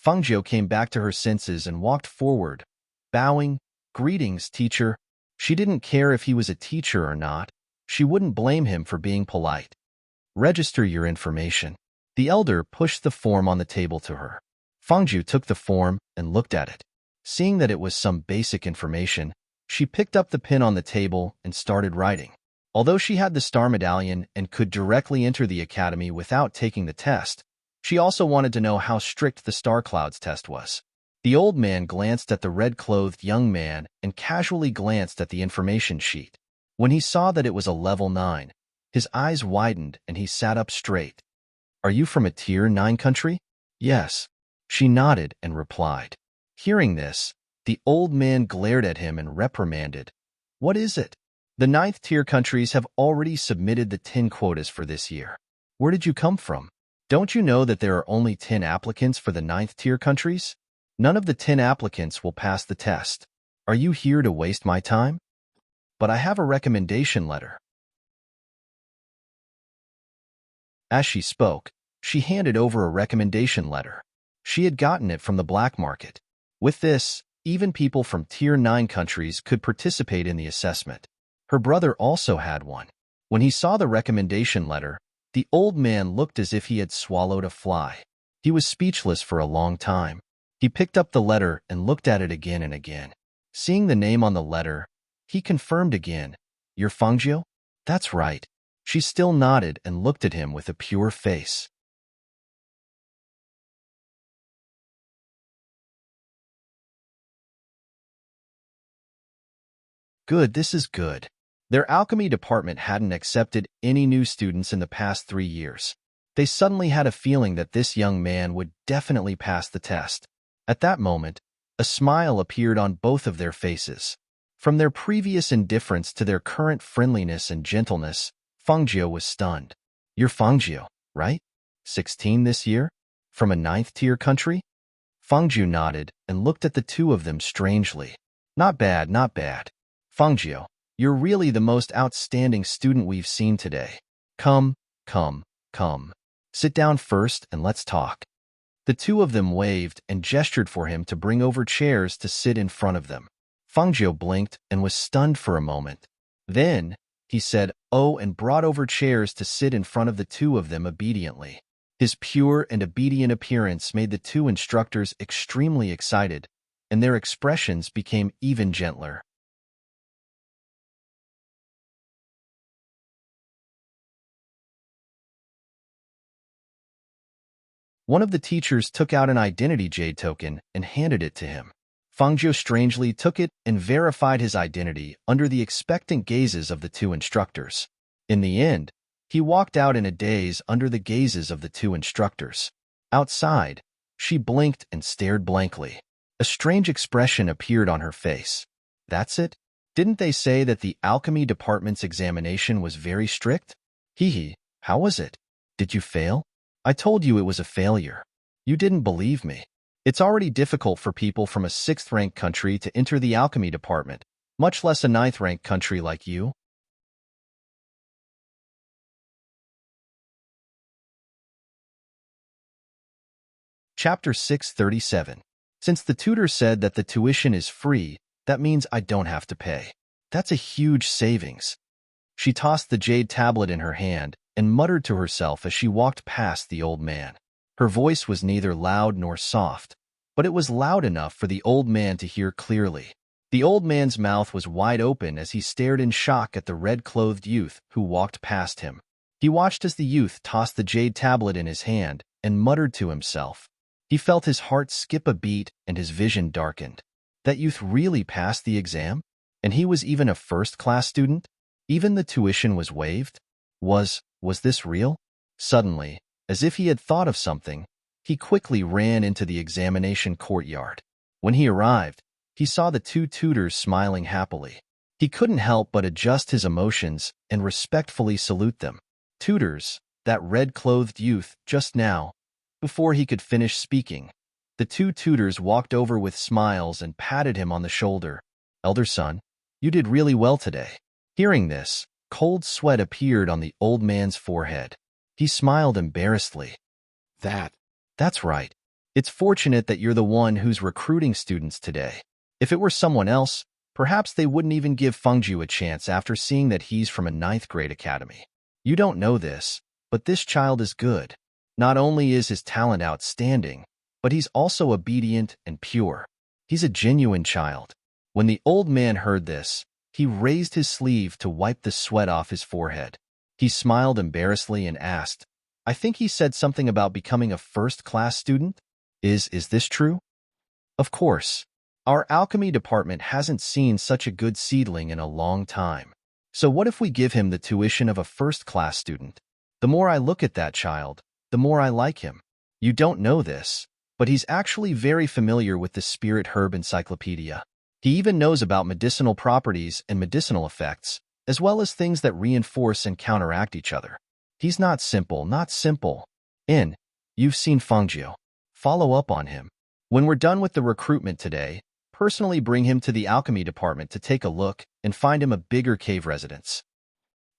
Fengjiu came back to her senses and walked forward, bowing. "Greetings, teacher." She didn't care if he was a teacher or not. She wouldn't blame him for being polite. "Register your information." The elder pushed the form on the table to her. Fengjiu took the form and looked at it. Seeing that it was some basic information, she picked up the pen on the table and started writing. Although she had the star medallion and could directly enter the academy without taking the test, she also wanted to know how strict the star clouds test was. The old man glanced at the red-clothed young man and casually glanced at the information sheet. When he saw that it was a level 9, his eyes widened and he sat up straight. "Are you from a tier 9 country?" "Yes." She nodded and replied. Hearing this, the old man glared at him and reprimanded. "What is it?" "The 9th tier countries have already submitted the 10 quotas for this year." "Where did you come from? Don't you know that there are only 10 applicants for the 9th tier countries? None of the 10 applicants will pass the test. Are you here to waste my time?" "But I have a recommendation letter." As she spoke, she handed over a recommendation letter. She had gotten it from the black market. With this, Even people from Tier 9 countries could participate in the assessment. Her brother also had one. When he saw the recommendation letter, the old man looked as if he had swallowed a fly. He was speechless for a long time. He picked up the letter and looked at it again and again. Seeing the name on the letter, he confirmed again, "You're Fangio?" "That's right." She still nodded and looked at him with a pure face. Good, this is good. Their alchemy department hadn't accepted any new students in the past 3 years. They suddenly had a feeling that this young man would definitely pass the test. At that moment, a smile appeared on both of their faces. From their previous indifference to their current friendliness and gentleness, Fangio was stunned. "You're Fangio, right? 16 this year? From a ninth-tier country?" Fangio nodded and looked at the two of them strangely. "Not bad, not bad. Fangio, you're really the most outstanding student we've seen today. Come, come, come. Sit down first and let's talk." The two of them waved and gestured for him to bring over chairs to sit in front of them. Fangio blinked and was stunned for a moment. Then, he said, "Oh," and brought over chairs to sit in front of the two of them obediently. His pure and obedient appearance made the two instructors extremely excited, and their expressions became even gentler. One of the teachers took out an identity jade token and handed it to him. Fangio strangely took it and verified his identity under the expectant gazes of the two instructors. In the end, he walked out in a daze under the gazes of the two instructors. Outside, she blinked and stared blankly. A strange expression appeared on her face. "That's it? Didn't they say that the alchemy department's examination was very strict? Hee, how was it? Did you fail? I told you it was a failure. You didn't believe me. It's already difficult for people from a 6th-ranked country to enter the alchemy department, much less a 9th-ranked country like you." Chapter 637. Since the tutor said that the tuition is free, that means I don't have to pay. That's a huge savings. She tossed the jade tablet in her hand and muttered to herself as she walked past the old man. Her voice was neither loud nor soft, but it was loud enough for the old man to hear clearly. The old man's mouth was wide open as he stared in shock at the red-clothed youth who walked past him. He watched as the youth tossed the jade tablet in his hand and muttered to himself. He felt his heart skip a beat and his vision darkened. That youth really passed the exam? And he was even a first-class student? Even the tuition was waived? Was this real? Suddenly, as if he had thought of something, he quickly ran into the examination courtyard. When he arrived, he saw the two tutors smiling happily. He couldn't help but adjust his emotions and respectfully salute them. "Tutors," that red-clothed youth just now. Before he could finish speaking, the two tutors walked over with smiles and patted him on the shoulder. "Elder son, you did really well today." Hearing this, cold sweat appeared on the old man's forehead. He smiled embarrassedly. That's right. It's fortunate that you're the one who's recruiting students today. If it were someone else, perhaps they wouldn't even give Fengju a chance after seeing that he's from a 9th-grade academy. You don't know this, but this child is good. Not only is his talent outstanding, but he's also obedient and pure. He's a genuine child. When the old man heard this, he raised his sleeve to wipe the sweat off his forehead. He smiled embarrassedly and asked, "I think he said something about becoming a first-class student? Is this true?" "Of course. Our alchemy department hasn't seen such a good seedling in a long time. So what if we give him the tuition of a first-class student? The more I look at that child, the more I like him. You don't know this, but he's actually very familiar with the Spirit Herb Encyclopedia. He even knows about medicinal properties and medicinal effects, as well as things that reinforce and counteract each other. He's not simple. You've seen Fangio. Follow up on him. When we're done with the recruitment today, personally bring him to the alchemy department to take a look and find him a bigger cave residence."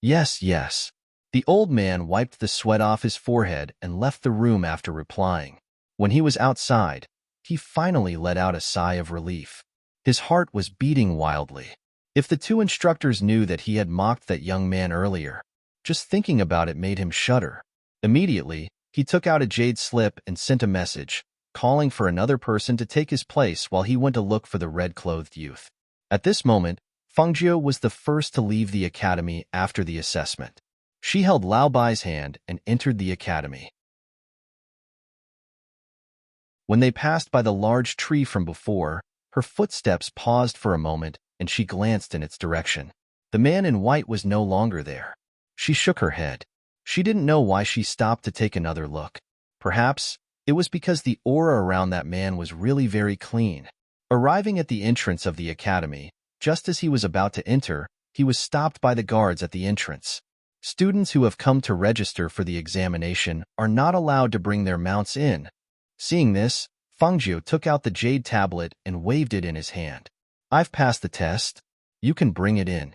Yes. The old man wiped the sweat off his forehead and left the room after replying. When he was outside, he finally let out a sigh of relief. His heart was beating wildly. If the two instructors knew that he had mocked that young man earlier, just thinking about it made him shudder. Immediately, he took out a jade slip and sent a message, calling for another person to take his place while he went to look for the red-clothed youth. At this moment, Fangjiu was the first to leave the academy after the assessment. She held Lao Bai's hand and entered the academy. When they passed by the large tree from before, her footsteps paused for a moment and she glanced in its direction. The man in white was no longer there. She shook her head. She didn't know why she stopped to take another look. Perhaps it was because the aura around that man was really very clean. Arriving at the entrance of the academy, just as he was about to enter, he was stopped by the guards at the entrance. Students who have come to register for the examination are not allowed to bring their mounts in. Seeing this, Fangjiu took out the jade tablet and waved it in his hand. I've passed the test. You can bring it in.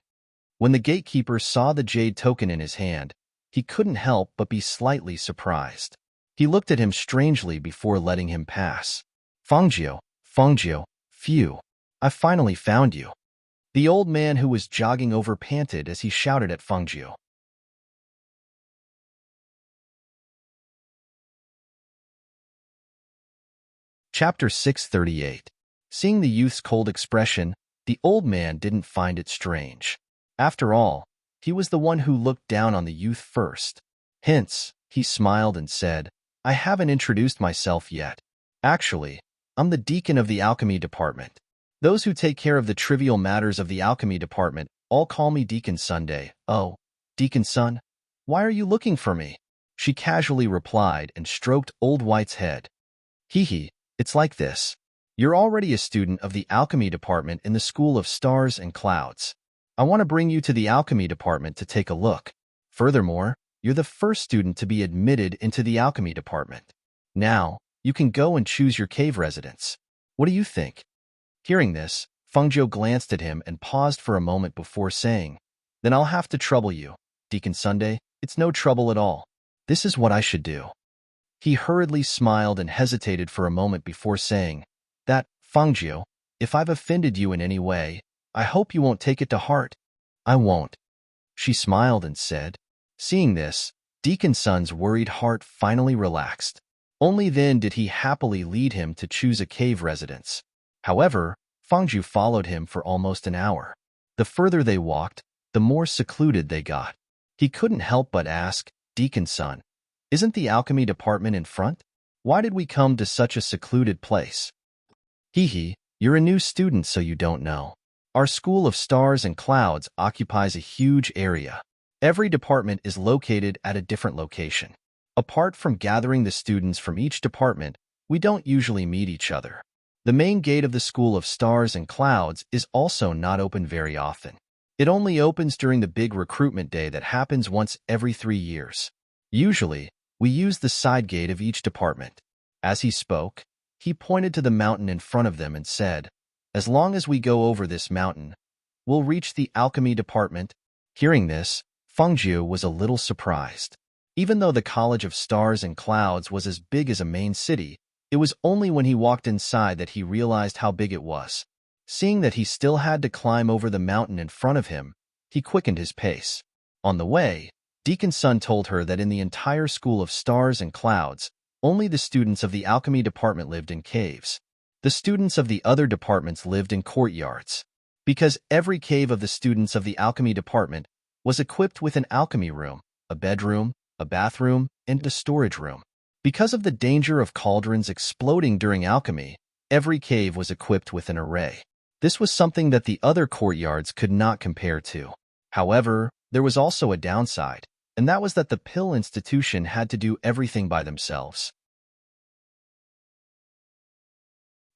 When the gatekeeper saw the jade token in his hand, he couldn't help but be slightly surprised. He looked at him strangely before letting him pass. Fangjiu, phew, I finally found you. The old man who was jogging over panted as he shouted at Fangjiu. Chapter 638. Seeing the youth's cold expression, the old man didn't find it strange. After all, he was the one who looked down on the youth first. Hence, he smiled and said, I haven't introduced myself yet. Actually, I'm the deacon of the alchemy department. Those who take care of the trivial matters of the alchemy department all call me Deacon Sunday. Oh, Deacon Sun, why are you looking for me? She casually replied and stroked Old White's head. Hee, it's like this. You're already a student of the alchemy department in the School of Stars and Clouds. I want to bring you to the alchemy department to take a look. Furthermore, you're the first student to be admitted into the alchemy department. Now, you can go and choose your cave residence. What do you think? Hearing this, Fangjiu glanced at him and paused for a moment before saying, Then I'll have to trouble you, Deacon Sunday. It's no trouble at all. This is what I should do. He hurriedly smiled and hesitated for a moment before saying, That, Fangjiu, if I've offended you in any way, I hope you won't take it to heart. I won't. She smiled and said. Seeing this, Deacon Sun's worried heart finally relaxed. Only then did he happily lead him to choose a cave residence. However, Fangjiu followed him for almost an hour. The further they walked, the more secluded they got. He couldn't help but ask, Deacon Sun, isn't the alchemy department in front? Why did we come to such a secluded place? Hee, you're a new student so you don't know. Our School of Stars and Clouds occupies a huge area. Every department is located at a different location. Apart from gathering the students from each department, we don't usually meet each other. The main gate of the School of Stars and Clouds is also not open very often. It only opens during the big recruitment day that happens once every 3 years. Usually, we use the side gate of each department. As he spoke, he pointed to the mountain in front of them and said, As long as we go over this mountain, we'll reach the alchemy department. Hearing this, Fangjiu was a little surprised. Even though the College of Stars and Clouds was as big as a main city, it was only when he walked inside that he realized how big it was. Seeing that he still had to climb over the mountain in front of him, he quickened his pace. On the way, Deacon Sun told her that in the entire School of Stars and Clouds, only the students of the alchemy department lived in caves. The students of the other departments lived in courtyards. Because every cave of the students of the alchemy department was equipped with an alchemy room, a bedroom, a bathroom, and a storage room. Because of the danger of cauldrons exploding during alchemy, every cave was equipped with an array. This was something that the other courtyards could not compare to. However, there was also a downside, and that was that the Pill Institution had to do everything by themselves.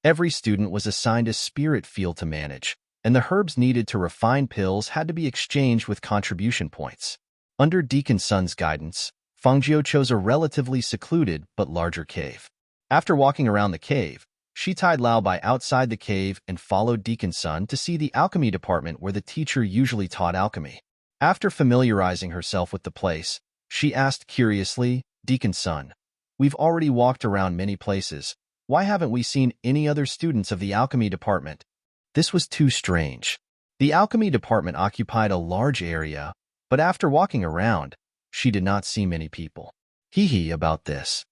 Every student was assigned a spirit field to manage, and the herbs needed to refine pills had to be exchanged with contribution points. Under Deacon Sun's guidance, Fangjiu chose a relatively secluded but larger cave. After walking around the cave, she tied Lao Bai outside the cave and followed Deacon Sun to see the alchemy department where the teacher usually taught alchemy. After familiarizing herself with the place, she asked curiously, Deacon Sun, we've already walked around many places. Why haven't we seen any other students of the alchemy department? This was too strange. The alchemy department occupied a large area, but after walking around, she did not see many people. Hee about this.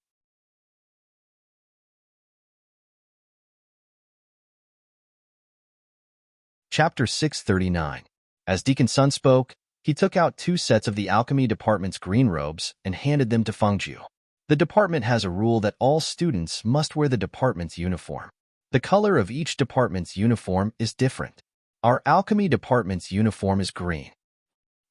Chapter 639. As Deacon Sun spoke, he took out 2 sets of the alchemy department's green robes and handed them to Fengjiu. The department has a rule that all students must wear the department's uniform. The color of each department's uniform is different. Our alchemy department's uniform is green.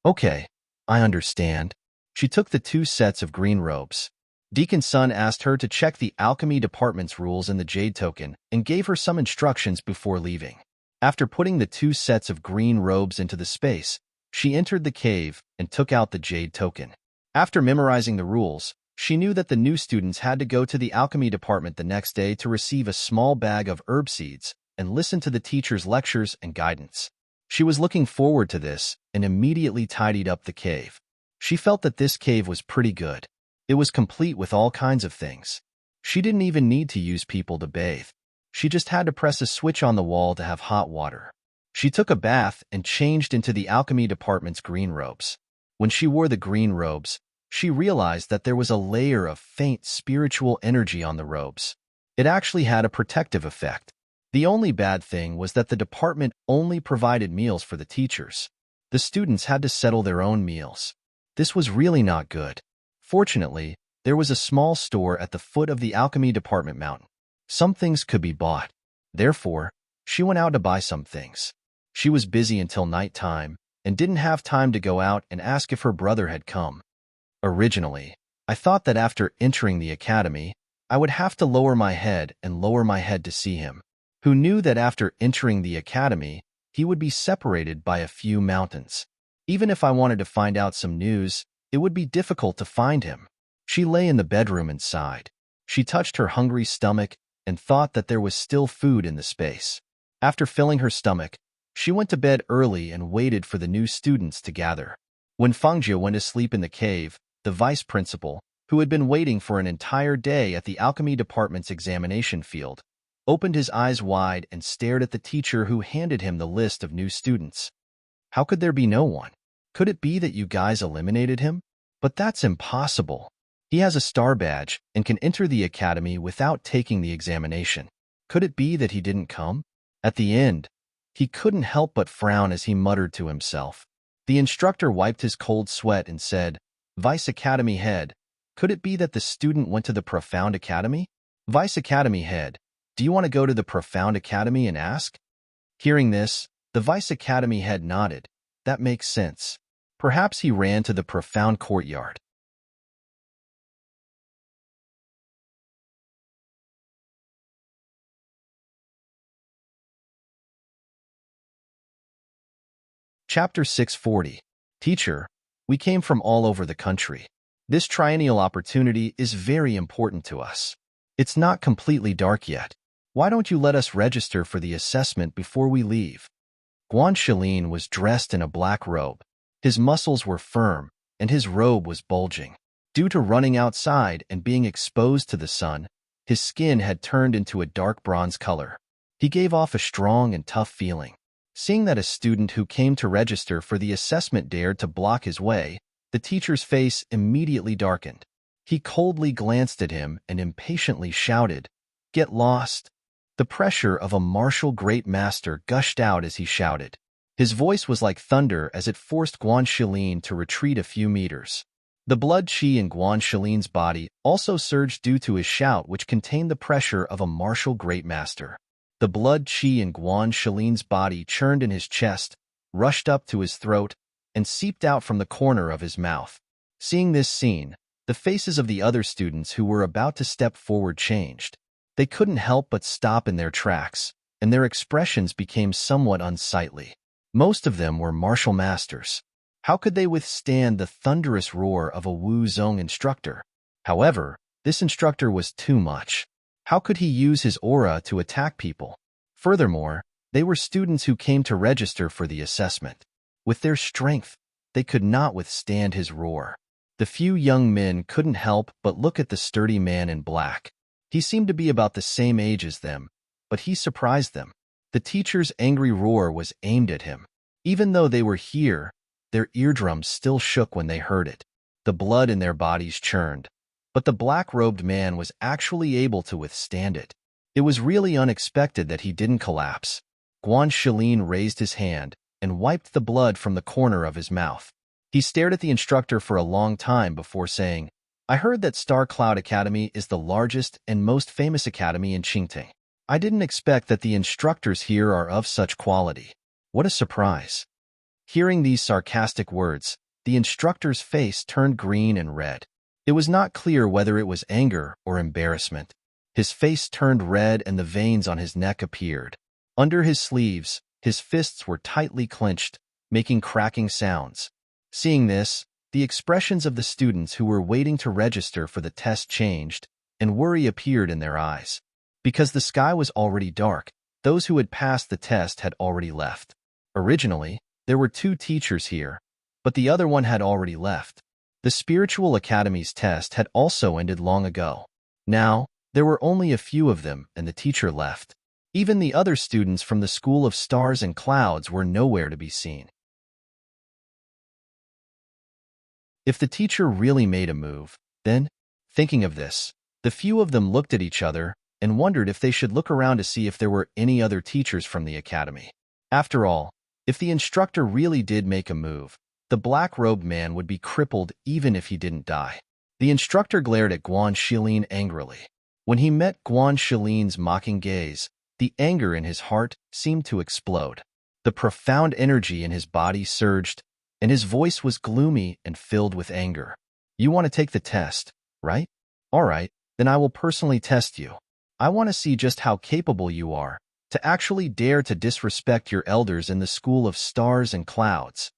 Okay, I understand. She took the 2 sets of green robes. Deacon Sun asked her to check the alchemy department's rules in the jade token and gave her some instructions before leaving. After putting the 2 sets of green robes into the space, she entered the cave and took out the jade token. After memorizing the rules, she knew that the new students had to go to the alchemy department the next day to receive a small bag of herb seeds and listen to the teacher's lectures and guidance. She was looking forward to this and immediately tidied up the cave. She felt that this cave was pretty good. It was complete with all kinds of things. She didn't even need to use people to bathe. She just had to press a switch on the wall to have hot water. She took a bath and changed into the alchemy department's green robes. When she wore the green robes, she realized that there was a layer of faint spiritual energy on the robes. It actually had a protective effect. The only bad thing was that the department only provided meals for the teachers. The students had to settle their own meals. This was really not good. Fortunately, there was a small store at the foot of the alchemy department mountain. Some things could be bought. Therefore, she went out to buy some things. She was busy until nighttime and didn't have time to go out and ask if her brother had come. Originally, I thought that after entering the academy, I would have to lower my head to see him. Who knew that after entering the academy, he would be separated by a few mountains. Even if I wanted to find out some news, it would be difficult to find him. She lay in the bedroom and sighed. She touched her hungry stomach and thought that there was still food in the space. After filling her stomach, she went to bed early and waited for the new students to gather. When Fengjiu went to sleep in the cave, the vice principal, who had been waiting for an entire day at the alchemy department's examination field, opened his eyes wide and stared at the teacher who handed him the list of new students. How could there be no one? Could it be that you guys eliminated him? But that's impossible. He has a star badge and can enter the academy without taking the examination. Could it be that he didn't come? At the end, he couldn't help but frown as he muttered to himself. The instructor wiped his cold sweat and said, "Vice Academy Head, could it be that the student went to the Profound Academy? Vice Academy Head, do you want to go to the Profound Academy and ask?" Hearing this, the Vice Academy Head nodded. That makes sense. Perhaps he ran to the Profound Courtyard. Chapter 640. Teacher, we came from all over the country. This triennial opportunity is very important to us. It's not completely dark yet. Why don't you let us register for the assessment before we leave? Guan Shilin was dressed in a black robe. His muscles were firm, and his robe was bulging. Due to running outside and being exposed to the sun, his skin had turned into a dark bronze color. He gave off a strong and tough feeling. Seeing that a student who came to register for the assessment dared to block his way, the teacher's face immediately darkened. He coldly glanced at him and impatiently shouted, "Get lost!" The pressure of a martial great master gushed out as he shouted. His voice was like thunder as it forced Guan Shilin to retreat a few meters. The blood qi in Guan Shilin's body also surged due to his shout, which contained the pressure of a martial great master. The blood qi in Guan Shilin's body churned in his chest, rushed up to his throat, and seeped out from the corner of his mouth. Seeing this scene, the faces of the other students who were about to step forward changed. They couldn't help but stop in their tracks, and their expressions became somewhat unsightly. Most of them were martial masters. How could they withstand the thunderous roar of a Wu Zong instructor? However, this instructor was too much. How could he use his aura to attack people? Furthermore, they were students who came to register for the assessment. With their strength, they could not withstand his roar. The few young men couldn't help but look at the sturdy man in black. He seemed to be about the same age as them, but he surprised them. The teacher's angry roar was aimed at him. Even though they were here, their eardrums still shook when they heard it. The blood in their bodies churned, but the black-robed man was actually able to withstand it. It was really unexpected that he didn't collapse. Guan Shilin raised his hand and wiped the blood from the corner of his mouth. He stared at the instructor for a long time before saying, "I heard that Star Cloud Academy is the largest and most famous academy in Qingting. I didn't expect that the instructors here are of such quality. What a surprise." Hearing these sarcastic words, the instructor's face turned green and red. It was not clear whether it was anger or embarrassment. His face turned red and the veins on his neck appeared. Under his sleeves, his fists were tightly clenched, making cracking sounds. Seeing this, the expressions of the students who were waiting to register for the test changed, and worry appeared in their eyes. Because the sky was already dark, those who had passed the test had already left. Originally, there were 2 teachers here, but the other one had already left. The Spiritual Academy's test had also ended long ago. Now, there were only a few of them, and the teacher left. Even the other students from the School of Stars and Clouds were nowhere to be seen. If the teacher really made a move, then, thinking of this, the few of them looked at each other and wondered if they should look around to see if there were any other teachers from the academy. After all, if the instructor really did make a move, the black-robed man would be crippled even if he didn't die. The instructor glared at Guan Shilin angrily. When he met Guan Shilin's mocking gaze, the anger in his heart seemed to explode. The profound energy in his body surged, and his voice was gloomy and filled with anger. "You want to take the test, right? All right, then I will personally test you. I want to see just how capable you are to actually dare to disrespect your elders in the School of Stars and Clouds."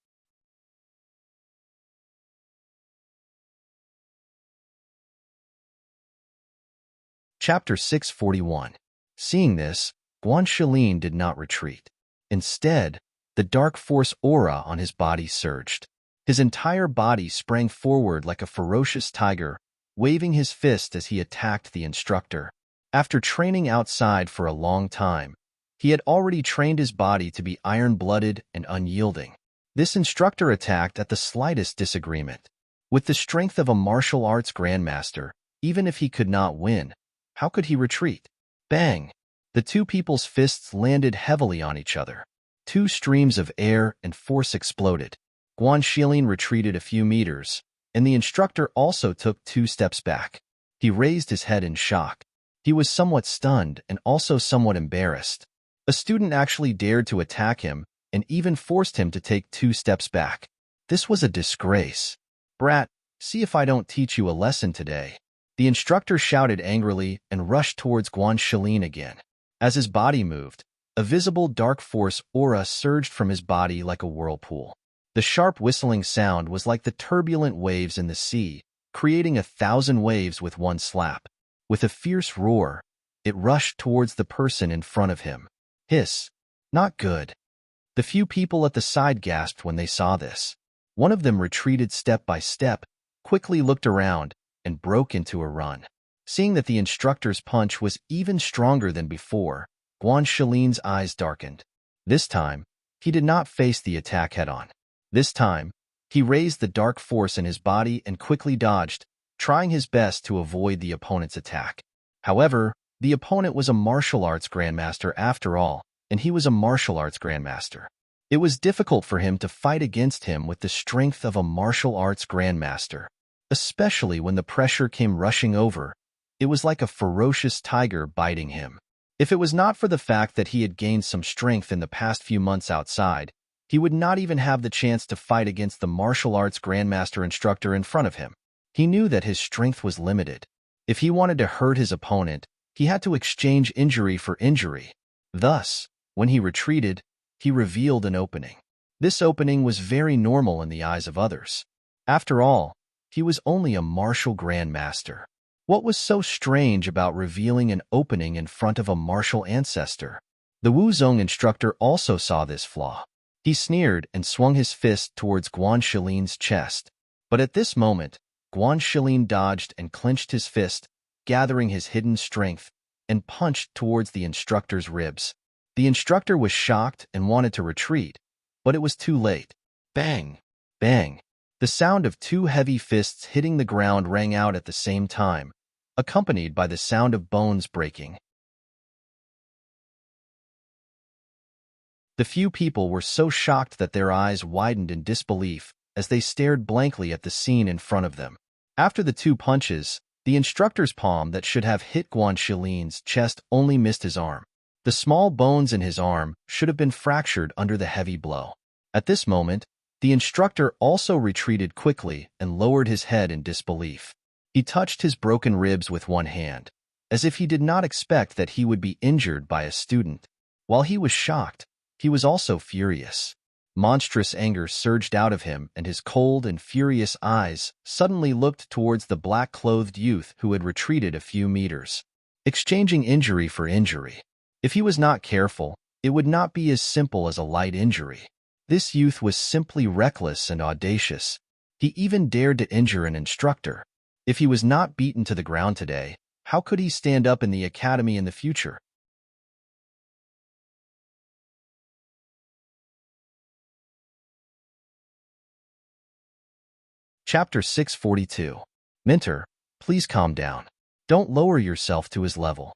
Chapter 641. Seeing this, Guan Shilin did not retreat. Instead, the dark force aura on his body surged. His entire body sprang forward like a ferocious tiger, waving his fist as he attacked the instructor. After training outside for a long time, he had already trained his body to be iron-blooded and unyielding. This instructor attacked at the slightest disagreement. With the strength of a martial arts grandmaster, even if he could not win, how could he retreat? Bang! The 2 people's fists landed heavily on each other. 2 streams of air and force exploded. Guan Shilin retreated a few meters, and the instructor also took 2 steps back. He raised his head in shock. He was somewhat stunned and also somewhat embarrassed. A student actually dared to attack him and even forced him to take 2 steps back. This was a disgrace. "Brat, see if I don't teach you a lesson today." The instructor shouted angrily and rushed towards Guan Shilin again. As his body moved, a visible dark force aura surged from his body like a whirlpool. The sharp whistling sound was like the turbulent waves in the sea, creating 1,000 waves with one slap. With a fierce roar, it rushed towards the person in front of him. Hiss! Not good. The few people at the side gasped when they saw this. One of them retreated step by step, quickly looked around, and broke into a run. Seeing that the instructor's punch was even stronger than before, Guan Shilin's eyes darkened. This time, he did not face the attack head-on. This time, he raised the dark force in his body and quickly dodged, trying his best to avoid the opponent's attack. However, the opponent was a martial arts grandmaster after all, and he was a martial arts grandmaster. It was difficult for him to fight against him with the strength of a martial arts grandmaster, especially when the pressure came rushing over. It was like a ferocious tiger biting him. If it was not for the fact that he had gained some strength in the past few months outside, he would not even have the chance to fight against the martial arts grandmaster instructor in front of him. He knew that his strength was limited. If he wanted to hurt his opponent, he had to exchange injury for injury. Thus, when he retreated, he revealed an opening. This opening was very normal in the eyes of others. After all, he was only a martial grandmaster. What was so strange about revealing an opening in front of a martial ancestor? The Wuzong instructor also saw this flaw. He sneered and swung his fist towards Guan Shilin's chest. But at this moment, Guan Shilin dodged and clenched his fist, gathering his hidden strength, and punched towards the instructor's ribs. The instructor was shocked and wanted to retreat, but it was too late. Bang! Bang! The sound of two heavy fists hitting the ground rang out at the same time, accompanied by the sound of bones breaking. The few people were so shocked that their eyes widened in disbelief as they stared blankly at the scene in front of them. After the two punches, the instructor's palm that should have hit Guanxilin's chest only missed his arm. The small bones in his arm should have been fractured under the heavy blow. At this moment, the instructor also retreated quickly and lowered his head in disbelief. He touched his broken ribs with one hand, as if he did not expect that he would be injured by a student. While he was shocked, he was also furious. Monstrous anger surged out of him, and his cold and furious eyes suddenly looked towards the black-clothed youth who had retreated a few meters, exchanging injury for injury. If he was not careful, it would not be as simple as a light injury. This youth was simply reckless and audacious. He even dared to injure an instructor. If he was not beaten to the ground today, how could he stand up in the academy in the future? Chapter 642. Mentor, please calm down. Don't lower yourself to his level.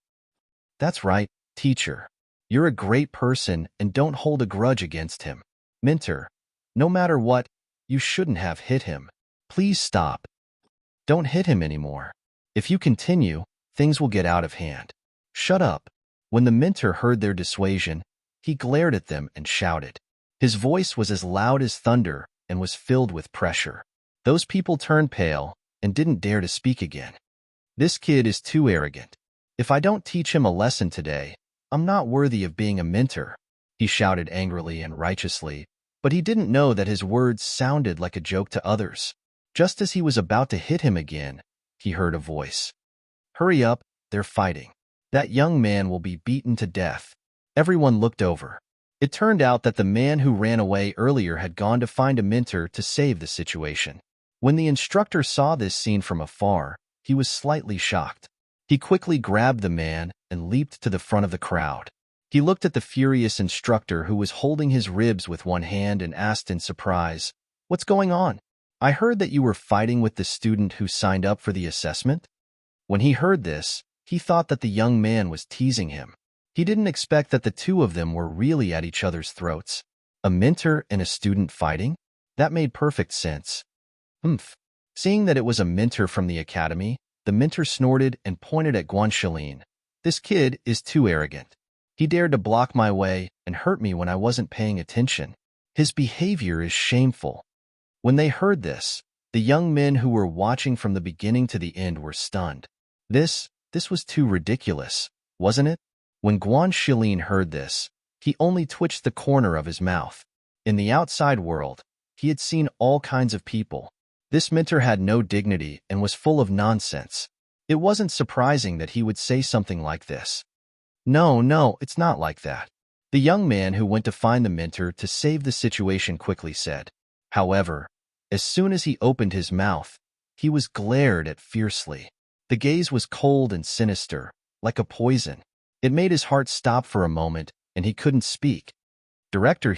That's right, teacher. You're a great person and don't hold a grudge against him. Mentor, no matter what, you shouldn't have hit him. Please stop. Don't hit him anymore. If you continue, things will get out of hand. Shut up. When the mentor heard their dissuasion, he glared at them and shouted. His voice was as loud as thunder and was filled with pressure. Those people turned pale and didn't dare to speak again. This kid is too arrogant. If I don't teach him a lesson today, I'm not worthy of being a mentor, he shouted angrily and righteously, but he didn't know that his words sounded like a joke to others. Just as he was about to hit him again, he heard a voice. Hurry up, they're fighting. That young man will be beaten to death. Everyone looked over. It turned out that the man who ran away earlier had gone to find a mentor to save the situation. When the instructor saw this scene from afar, he was slightly shocked. He quickly grabbed the man and leaped to the front of the crowd. He looked at the furious instructor who was holding his ribs with one hand and asked in surprise, "What's going on? I heard that you were fighting with the student who signed up for the assessment?" When he heard this, he thought that the young man was teasing him. He didn't expect that the two of them were really at each other's throats. A mentor and a student fighting? That made perfect sense. Seeing that it was a mentor from the academy, the mentor snorted and pointed at Guanxilin. This kid is too arrogant. He dared to block my way and hurt me when I wasn't paying attention. His behavior is shameful. When they heard this, the young men who were watching from the beginning to the end were stunned. This was too ridiculous, wasn't it? When Guanxilin heard this, he only twitched the corner of his mouth. In the outside world, he had seen all kinds of people. This mentor had no dignity and was full of nonsense. It wasn't surprising that he would say something like this. No, it's not like that. The young man who went to find the mentor to save the situation quickly said. However, as soon as he opened his mouth, he was glared at fiercely. The gaze was cold and sinister, like a poison. It made his heart stop for a moment, and he couldn't speak. Director,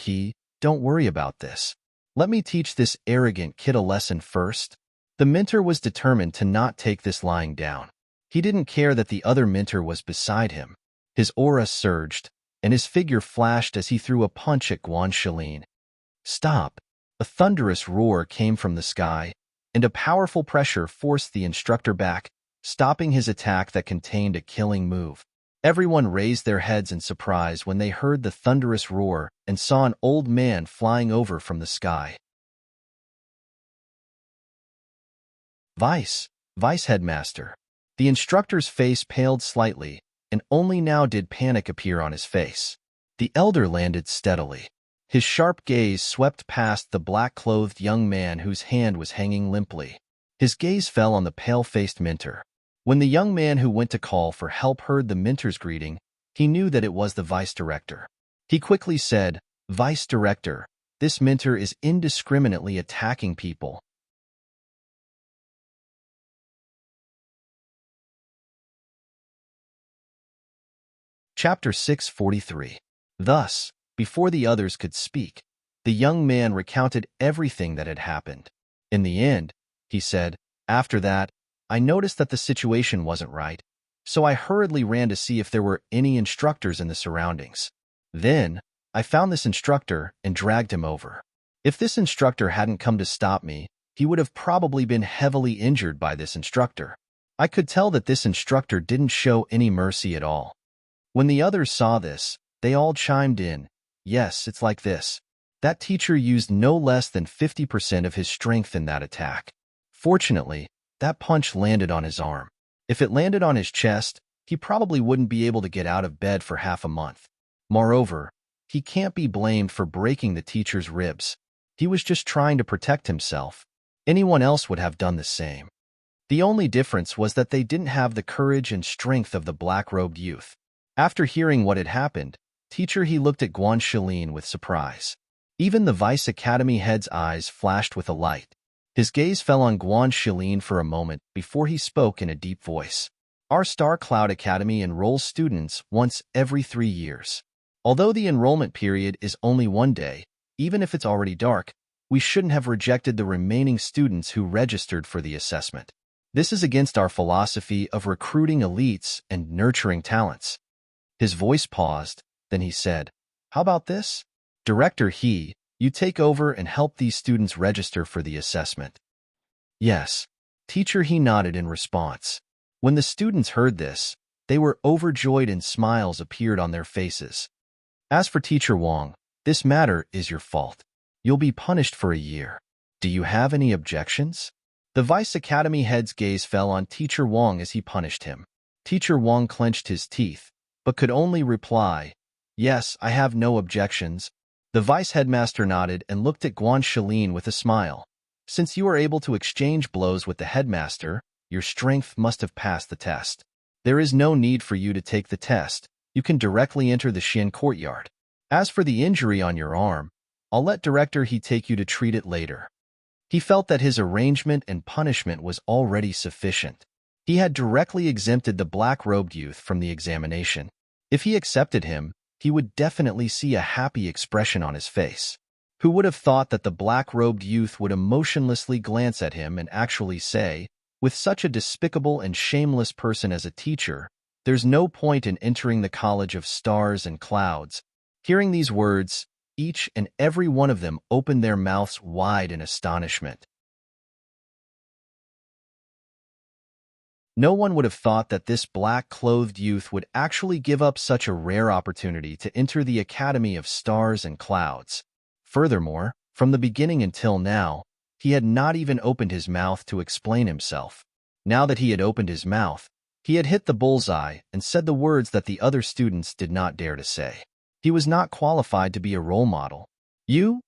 don't worry about this. Let me teach this arrogant kid a lesson first. The mentor was determined to not take this lying down. He didn't care that the other mentor was beside him. His aura surged, and his figure flashed as he threw a punch at Guanxilin. Stop! A thunderous roar came from the sky, and a powerful pressure forced the instructor back, stopping his attack that contained a killing move. Everyone raised their heads in surprise when they heard the thunderous roar and saw an old man flying over from the sky. Vice headmaster. The instructor's face paled slightly, and only now did panic appear on his face. The elder landed steadily. His sharp gaze swept past the black-clothed young man whose hand was hanging limply. His gaze fell on the pale-faced mentor. When the young man who went to call for help heard the mentor's greeting, he knew that it was the vice director. He quickly said, "Vice director, this mentor is indiscriminately attacking people." Chapter 643. Thus, before the others could speak, the young man recounted everything that had happened. In the end, he said, "After that, I noticed that the situation wasn't right, so I hurriedly ran to see if there were any instructors in the surroundings. Then, I found this instructor and dragged him over. If this instructor hadn't come to stop me, he would have probably been heavily injured by this instructor. I could tell that this instructor didn't show any mercy at all." When the others saw this, they all chimed in, "Yes, it's like this. That teacher used no less than 50% of his strength in that attack. Fortunately, that punch landed on his arm. If it landed on his chest, he probably wouldn't be able to get out of bed for half a month. Moreover, he can't be blamed for breaking the teacher's ribs. He was just trying to protect himself. Anyone else would have done the same." The only difference was that they didn't have the courage and strength of the black-robed youth. After hearing what had happened, Teacher He looked at Guanxilin with surprise. Even the Vice Academy head's eyes flashed with a light. His gaze fell on Guanxilin for a moment before he spoke in a deep voice. "Our Star Cloud Academy enrolls students once every 3 years. Although the enrollment period is only 1 day, even if it's already dark, we shouldn't have rejected the remaining students who registered for the assessment. This is against our philosophy of recruiting elites and nurturing talents." His voice paused, then he said, "How about this? Director He, you take over and help these students register for the assessment." "Yes." Teacher He nodded in response. When the students heard this, they were overjoyed and smiles appeared on their faces. "As for Teacher Wang, this matter is your fault. You'll be punished for a year. Do you have any objections?" The Vice Academy head's gaze fell on Teacher Wang as he punished him. Teacher Wang clenched his teeth, but could only reply, "Yes, I have no objections." The Vice Headmaster nodded and looked at Guanxilin with a smile. "Since you are able to exchange blows with the headmaster, your strength must have passed the test. There is no need for you to take the test. You can directly enter the Xian courtyard. As for the injury on your arm, I'll let Director He take you to treat it later." He felt that his arrangement and punishment was already sufficient. He had directly exempted the black-robed youth from the examination. If he accepted him, he would definitely see a happy expression on his face. Who would have thought that the black-robed youth would emotionlessly glance at him and actually say, "With such a despicable and shameless person as a teacher, there's no point in entering the College of Stars and Clouds." Hearing these words, each and every one of them opened their mouths wide in astonishment. No one would have thought that this black-clothed youth would actually give up such a rare opportunity to enter the Academy of Stars and Clouds. Furthermore, from the beginning until now, he had not even opened his mouth to explain himself. Now that he had opened his mouth, he had hit the bullseye and said the words that the other students did not dare to say. He was not qualified to be a role model. You.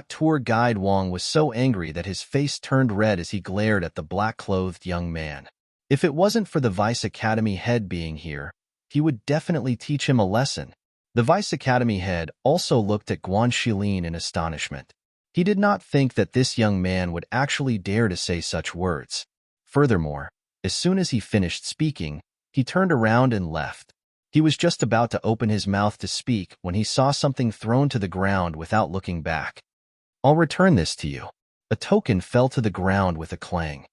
Tour guide Wang was so angry that his face turned red as he glared at the black-clothed young man. If it wasn't for the Vice Academy head being here, he would definitely teach him a lesson. The Vice Academy head also looked at Guanxilin in astonishment. He did not think that this young man would actually dare to say such words. Furthermore, as soon as he finished speaking, he turned around and left. He was just about to open his mouth to speak when he saw something thrown to the ground without looking back. "I'll return this to you." A token fell to the ground with a clang.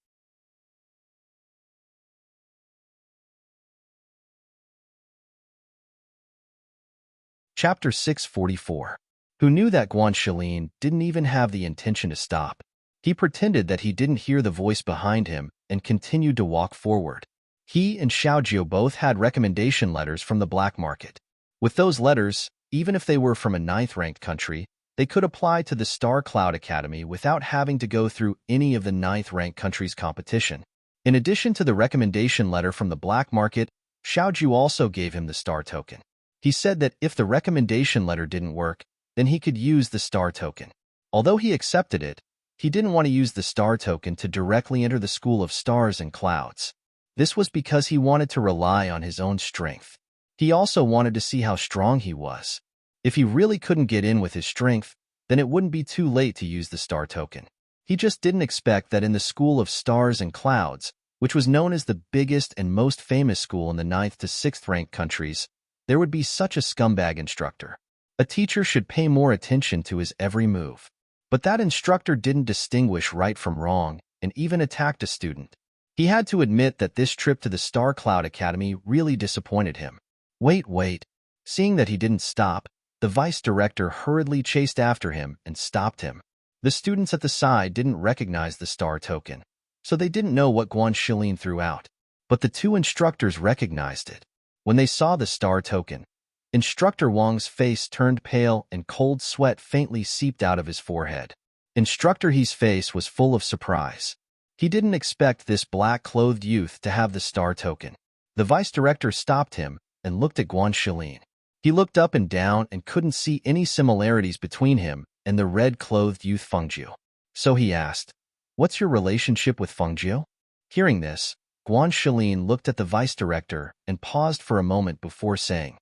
Chapter 644. Who knew that Guanxilin didn't even have the intention to stop. He pretended that he didn't hear the voice behind him and continued to walk forward. He and Xiaojiu both had recommendation letters from the black market. With those letters, even if they were from a 9th-ranked country, they could apply to the Star Cloud Academy without having to go through any of the 9th-ranked countries' competition. In addition to the recommendation letter from the black market, Xiaojiu also gave him the star token. He said that if the recommendation letter didn't work, then he could use the star token. Although he accepted it, he didn't want to use the star token to directly enter the School of Stars and Clouds. This was because he wanted to rely on his own strength. He also wanted to see how strong he was. If he really couldn't get in with his strength, then it wouldn't be too late to use the star token. He just didn't expect that in the School of Stars and Clouds, which was known as the biggest and most famous school in the 9th to 6th ranked countries, There would be such a scumbag instructor. A teacher should pay more attention to his every move. But that instructor didn't distinguish right from wrong and even attacked a student. He had to admit that this trip to the Star Cloud Academy really disappointed him. Wait. Seeing that he didn't stop, the vice director hurriedly chased after him and stopped him. The students at the side didn't recognize the star token, so they didn't know what Guan Shilin threw out. But the two instructors recognized it. When they saw the star token, Instructor Wang's face turned pale and cold sweat faintly seeped out of his forehead. Instructor He's face was full of surprise. He didn't expect this black-clothed youth to have the star token. The vice director stopped him and looked at Guan Shilin. He looked up and down and couldn't see any similarities between him and the red-clothed youth Fengjiu. So he asked, "What's your relationship with Fengjiu?" Hearing this, Guan Shilin looked at the vice director and paused for a moment before saying,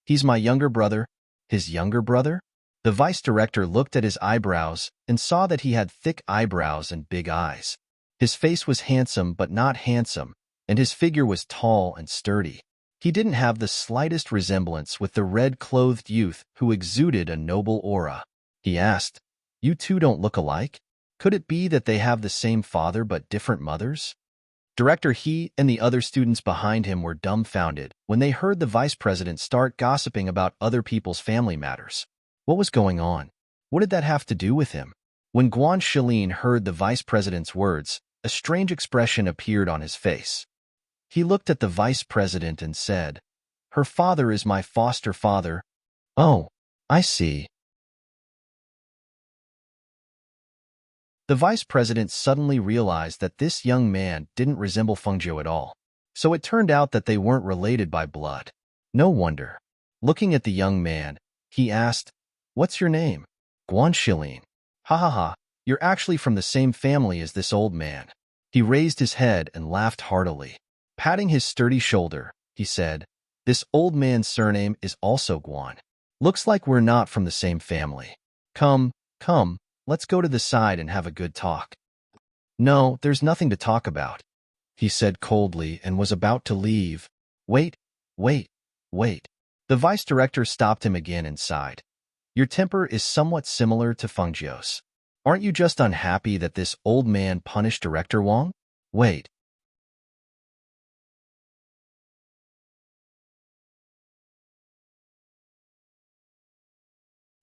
"He's my younger brother." His younger brother? The vice director looked at his eyebrows and saw that he had thick eyebrows and big eyes. His face was handsome but not handsome, and his figure was tall and sturdy. He didn't have the slightest resemblance with the red-clothed youth who exuded a noble aura. He asked, "You two don't look alike? Could it be that they have the same father but different mothers?" Director He and the other students behind him were dumbfounded when they heard the vice president start gossiping about other people's family matters. What was going on? What did that have to do with him? When Guan Shilin heard the vice president's words, a strange expression appeared on his face. He looked at the vice president and said, "Her father is my foster father." "Oh, I see." The vice president suddenly realized that this young man didn't resemble Fengjiu at all. So it turned out that they weren't related by blood. No wonder. Looking at the young man, he asked, "What's your name?" "Guan Shilin." "Ha ha ha, you're actually from the same family as this old man." He raised his head and laughed heartily. Patting his sturdy shoulder, he said, "This old man's surname is also Guan. Looks like we're not from the same family. Come, let's go to the side and have a good talk." "No, there's nothing to talk about," he said coldly and was about to leave. Wait. The vice director stopped him again and sighed. "Your temper is somewhat similar to Fengjiu's. Aren't you just unhappy that this old man punished Director Wang?" "Wait."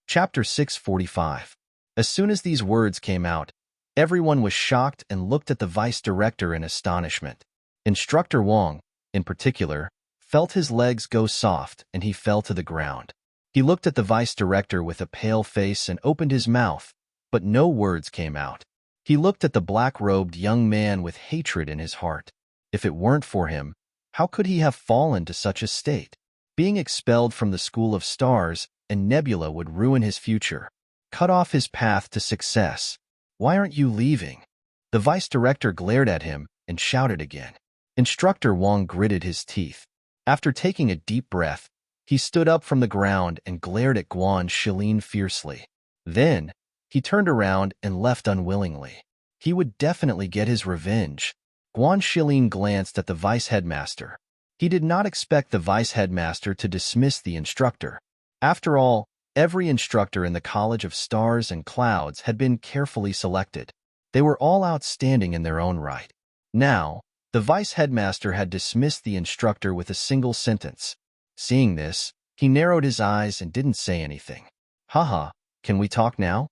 Chapter 645. As soon as these words came out, everyone was shocked and looked at the vice director in astonishment. Instructor Wang, in particular, felt his legs go soft and he fell to the ground. He looked at the vice director with a pale face and opened his mouth, but no words came out. He looked at the black-robed young man with hatred in his heart. If it weren't for him, how could he have fallen to such a state? Being expelled from the School of Stars and Nebula would ruin his future, cut off his path to success. "Why aren't you leaving?" The vice director glared at him and shouted again. Instructor Wang gritted his teeth. After taking a deep breath, he stood up from the ground and glared at Guan Shilin fiercely. Then, he turned around and left unwillingly. He would definitely get his revenge. Guan Shilin glanced at the vice headmaster. He did not expect the vice headmaster to dismiss the instructor. After all, every instructor in the College of Stars and Clouds had been carefully selected. They were all outstanding in their own right. Now, the vice headmaster had dismissed the instructor with a single sentence. Seeing this, he narrowed his eyes and didn't say anything. "Haha, can we talk now?"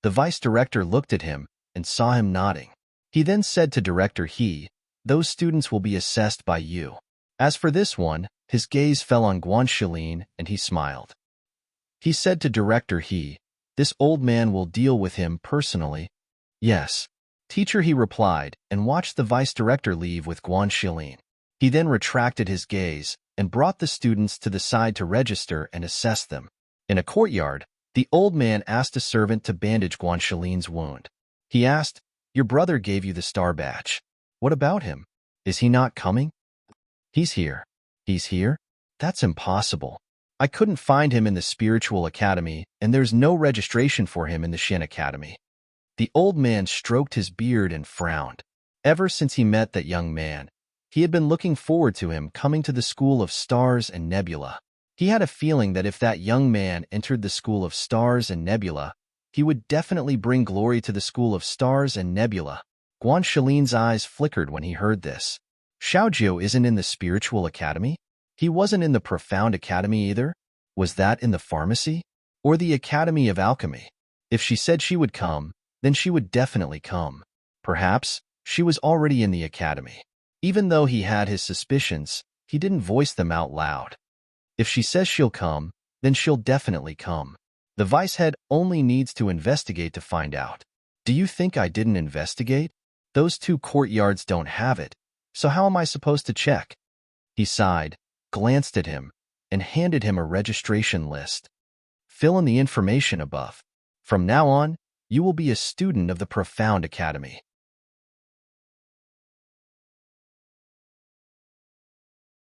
The vice director looked at him and saw him nodding. He then said to Director He, "Those students will be assessed by you." As for this one, his gaze fell on Guan Shilin and he smiled. He said to Director He, "This old man will deal with him personally." "Yes, teacher," he replied, and watched the vice director leave with Guan Shilin. He then retracted his gaze and brought the students to the side to register and assess them. In a courtyard, the old man asked a servant to bandage Guan Shilin's wound. He asked, "Your brother gave you the star badge. What about him? Is he not coming?" "He's here." "He's here? That's impossible. I couldn't find him in the Spiritual Academy, and there's no registration for him in the Shin Academy." The old man stroked his beard and frowned. Ever since he met that young man, he had been looking forward to him coming to the School of Stars and Nebula. He had a feeling that if that young man entered the School of Stars and Nebula, he would definitely bring glory to the School of Stars and Nebula. Guanshalin's eyes flickered when he heard this. Xiaojiu isn't in the Spiritual Academy? He wasn't in the Profound Academy either? Was that in the Pharmacy? Or the Academy of Alchemy? If she said she would come, then she would definitely come. Perhaps she was already in the Academy. Even though he had his suspicions, he didn't voice them out loud. If she says she'll come, then she'll definitely come. The vice head only needs to investigate to find out. Do you think I didn't investigate? Those 2 courtyards don't have it, so how am I supposed to check? He sighed, glanced at him, and handed him a registration list. Fill in the information above. From now on, you will be a student of the Profound Academy.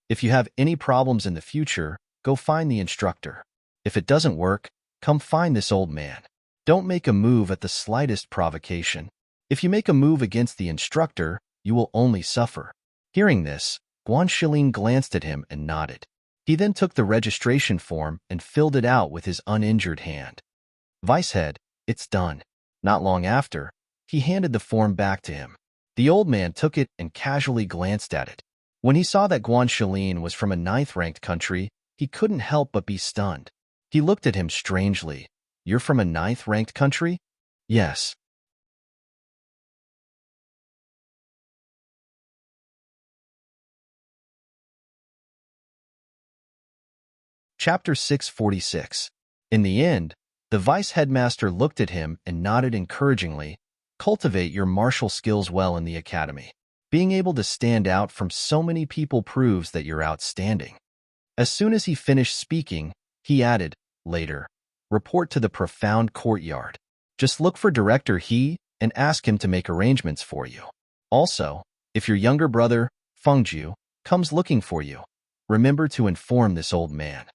If you have any problems in the future, go find the instructor. If it doesn't work, come find this old man. Don't make a move at the slightest provocation. If you make a move against the instructor, you will only suffer. Hearing this, Guanshalin glanced at him and nodded. He then took the registration form and filled it out with his uninjured hand. Vicehead, it's done. Not long after, he handed the form back to him. The old man took it and casually glanced at it. When he saw that Guanshalin was from a 9th-ranked country, he couldn't help but be stunned. He looked at him strangely. You're from a 9th-ranked country? Yes. Chapter 646. In the end, the vice-headmaster looked at him and nodded encouragingly. Cultivate your martial skills well in the academy. Being able to stand out from so many people proves that you're outstanding. As soon as he finished speaking, he added, later, report to the Profound Courtyard. Just look for Director He and ask him to make arrangements for you. Also, if your younger brother, Fengju, comes looking for you, remember to inform this old man.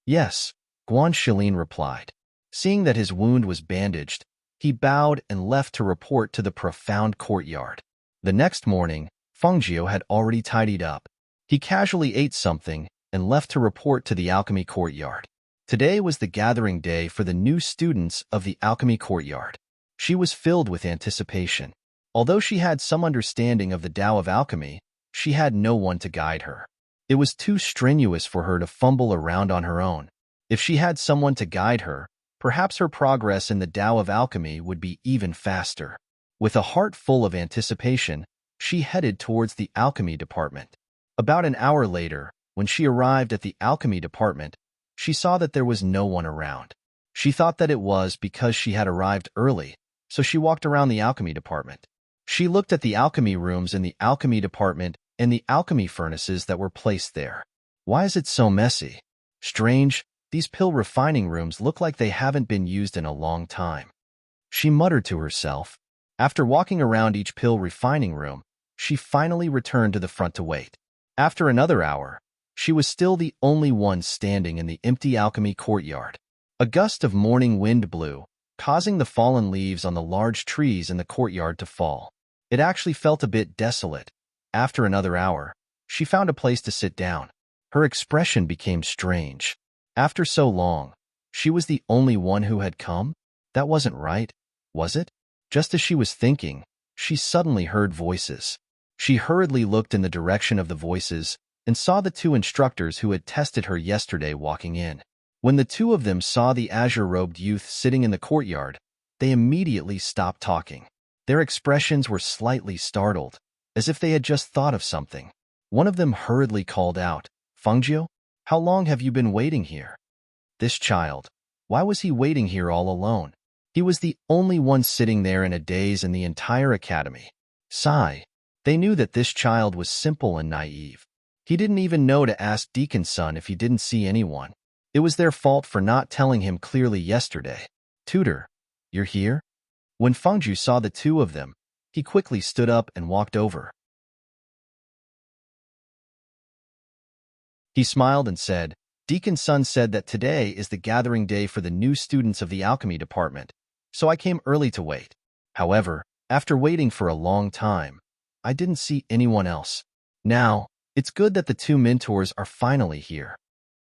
Yes, Guanshalin replied. Seeing that his wound was bandaged, he bowed and left to report to the Profound Courtyard. The next morning, Fengju had already tidied up. He casually ate something and left to report to the Alchemy Courtyard. Today was the gathering day for the new students of the Alchemy Courtyard. She was filled with anticipation. Although she had some understanding of the Tao of Alchemy, she had no one to guide her. It was too strenuous for her to fumble around on her own. If she had someone to guide her, perhaps her progress in the Tao of Alchemy would be even faster. With a heart full of anticipation, she headed towards the Alchemy Department. About an hour later, when she arrived at the Alchemy Department, she saw that there was no one around. She thought that it was because she had arrived early, so she walked around the Alchemy Department. She looked at the alchemy rooms in the Alchemy Department and the alchemy furnaces that were placed there. Why is it so messy? Strange, these pill refining rooms look like they haven't been used in a long time. She muttered to herself. After walking around each pill refining room, she finally returned to the front to wait. After another hour, she was still the only one standing in the empty alchemy courtyard. A gust of morning wind blew, causing the fallen leaves on the large trees in the courtyard to fall. It actually felt a bit desolate. After another hour, she found a place to sit down. Her expression became strange. After so long, she was the only one who had come? That wasn't right, was it? Just as she was thinking, she suddenly heard voices. She hurriedly looked in the direction of the voices and saw the 2 instructors who had tested her yesterday walking in. When the 2 of them saw the azure-robed youth sitting in the courtyard, they immediately stopped talking. Their expressions were slightly startled, as if they had just thought of something. One of them hurriedly called out, Fengju, how long have you been waiting here? This child, why was he waiting here all alone? He was the only one sitting there in a daze in the entire academy. Sigh. They knew that this child was simple and naive. He didn't even know to ask Deacon's son if he didn't see anyone. It was their fault for not telling him clearly yesterday. Tutor, you're here? When Fengju saw the 2 of them, he quickly stood up and walked over. He smiled and said, Deacon's son said that today is the gathering day for the new students of the Alchemy Department, so I came early to wait. However, after waiting for a long time, I didn't see anyone else. Now, it's good that the 2 mentors are finally here.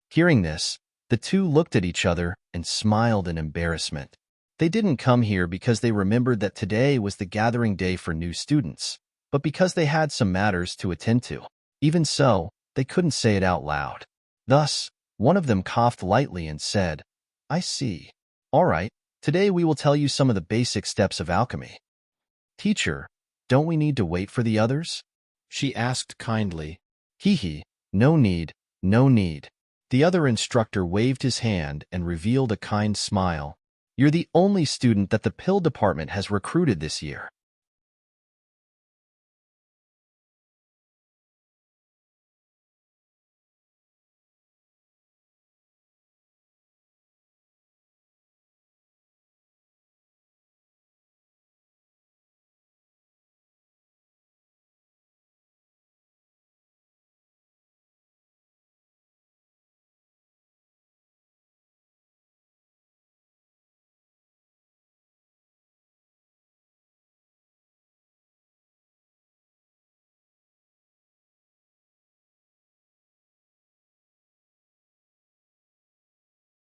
Hearing this, the two looked at each other and smiled in embarrassment. They didn't come here because they remembered that today was the gathering day for new students, but because they had some matters to attend to. Even so, they couldn't say it out loud. Thus, one of them coughed lightly and said, "I see. All right, today we will tell you some of the basic steps of alchemy." "Teacher, don't we need to wait for the others?" she asked kindly. "Hee, no need, no need." The other instructor waved his hand and revealed a kind smile. "You're the only student that the pill department has recruited this year.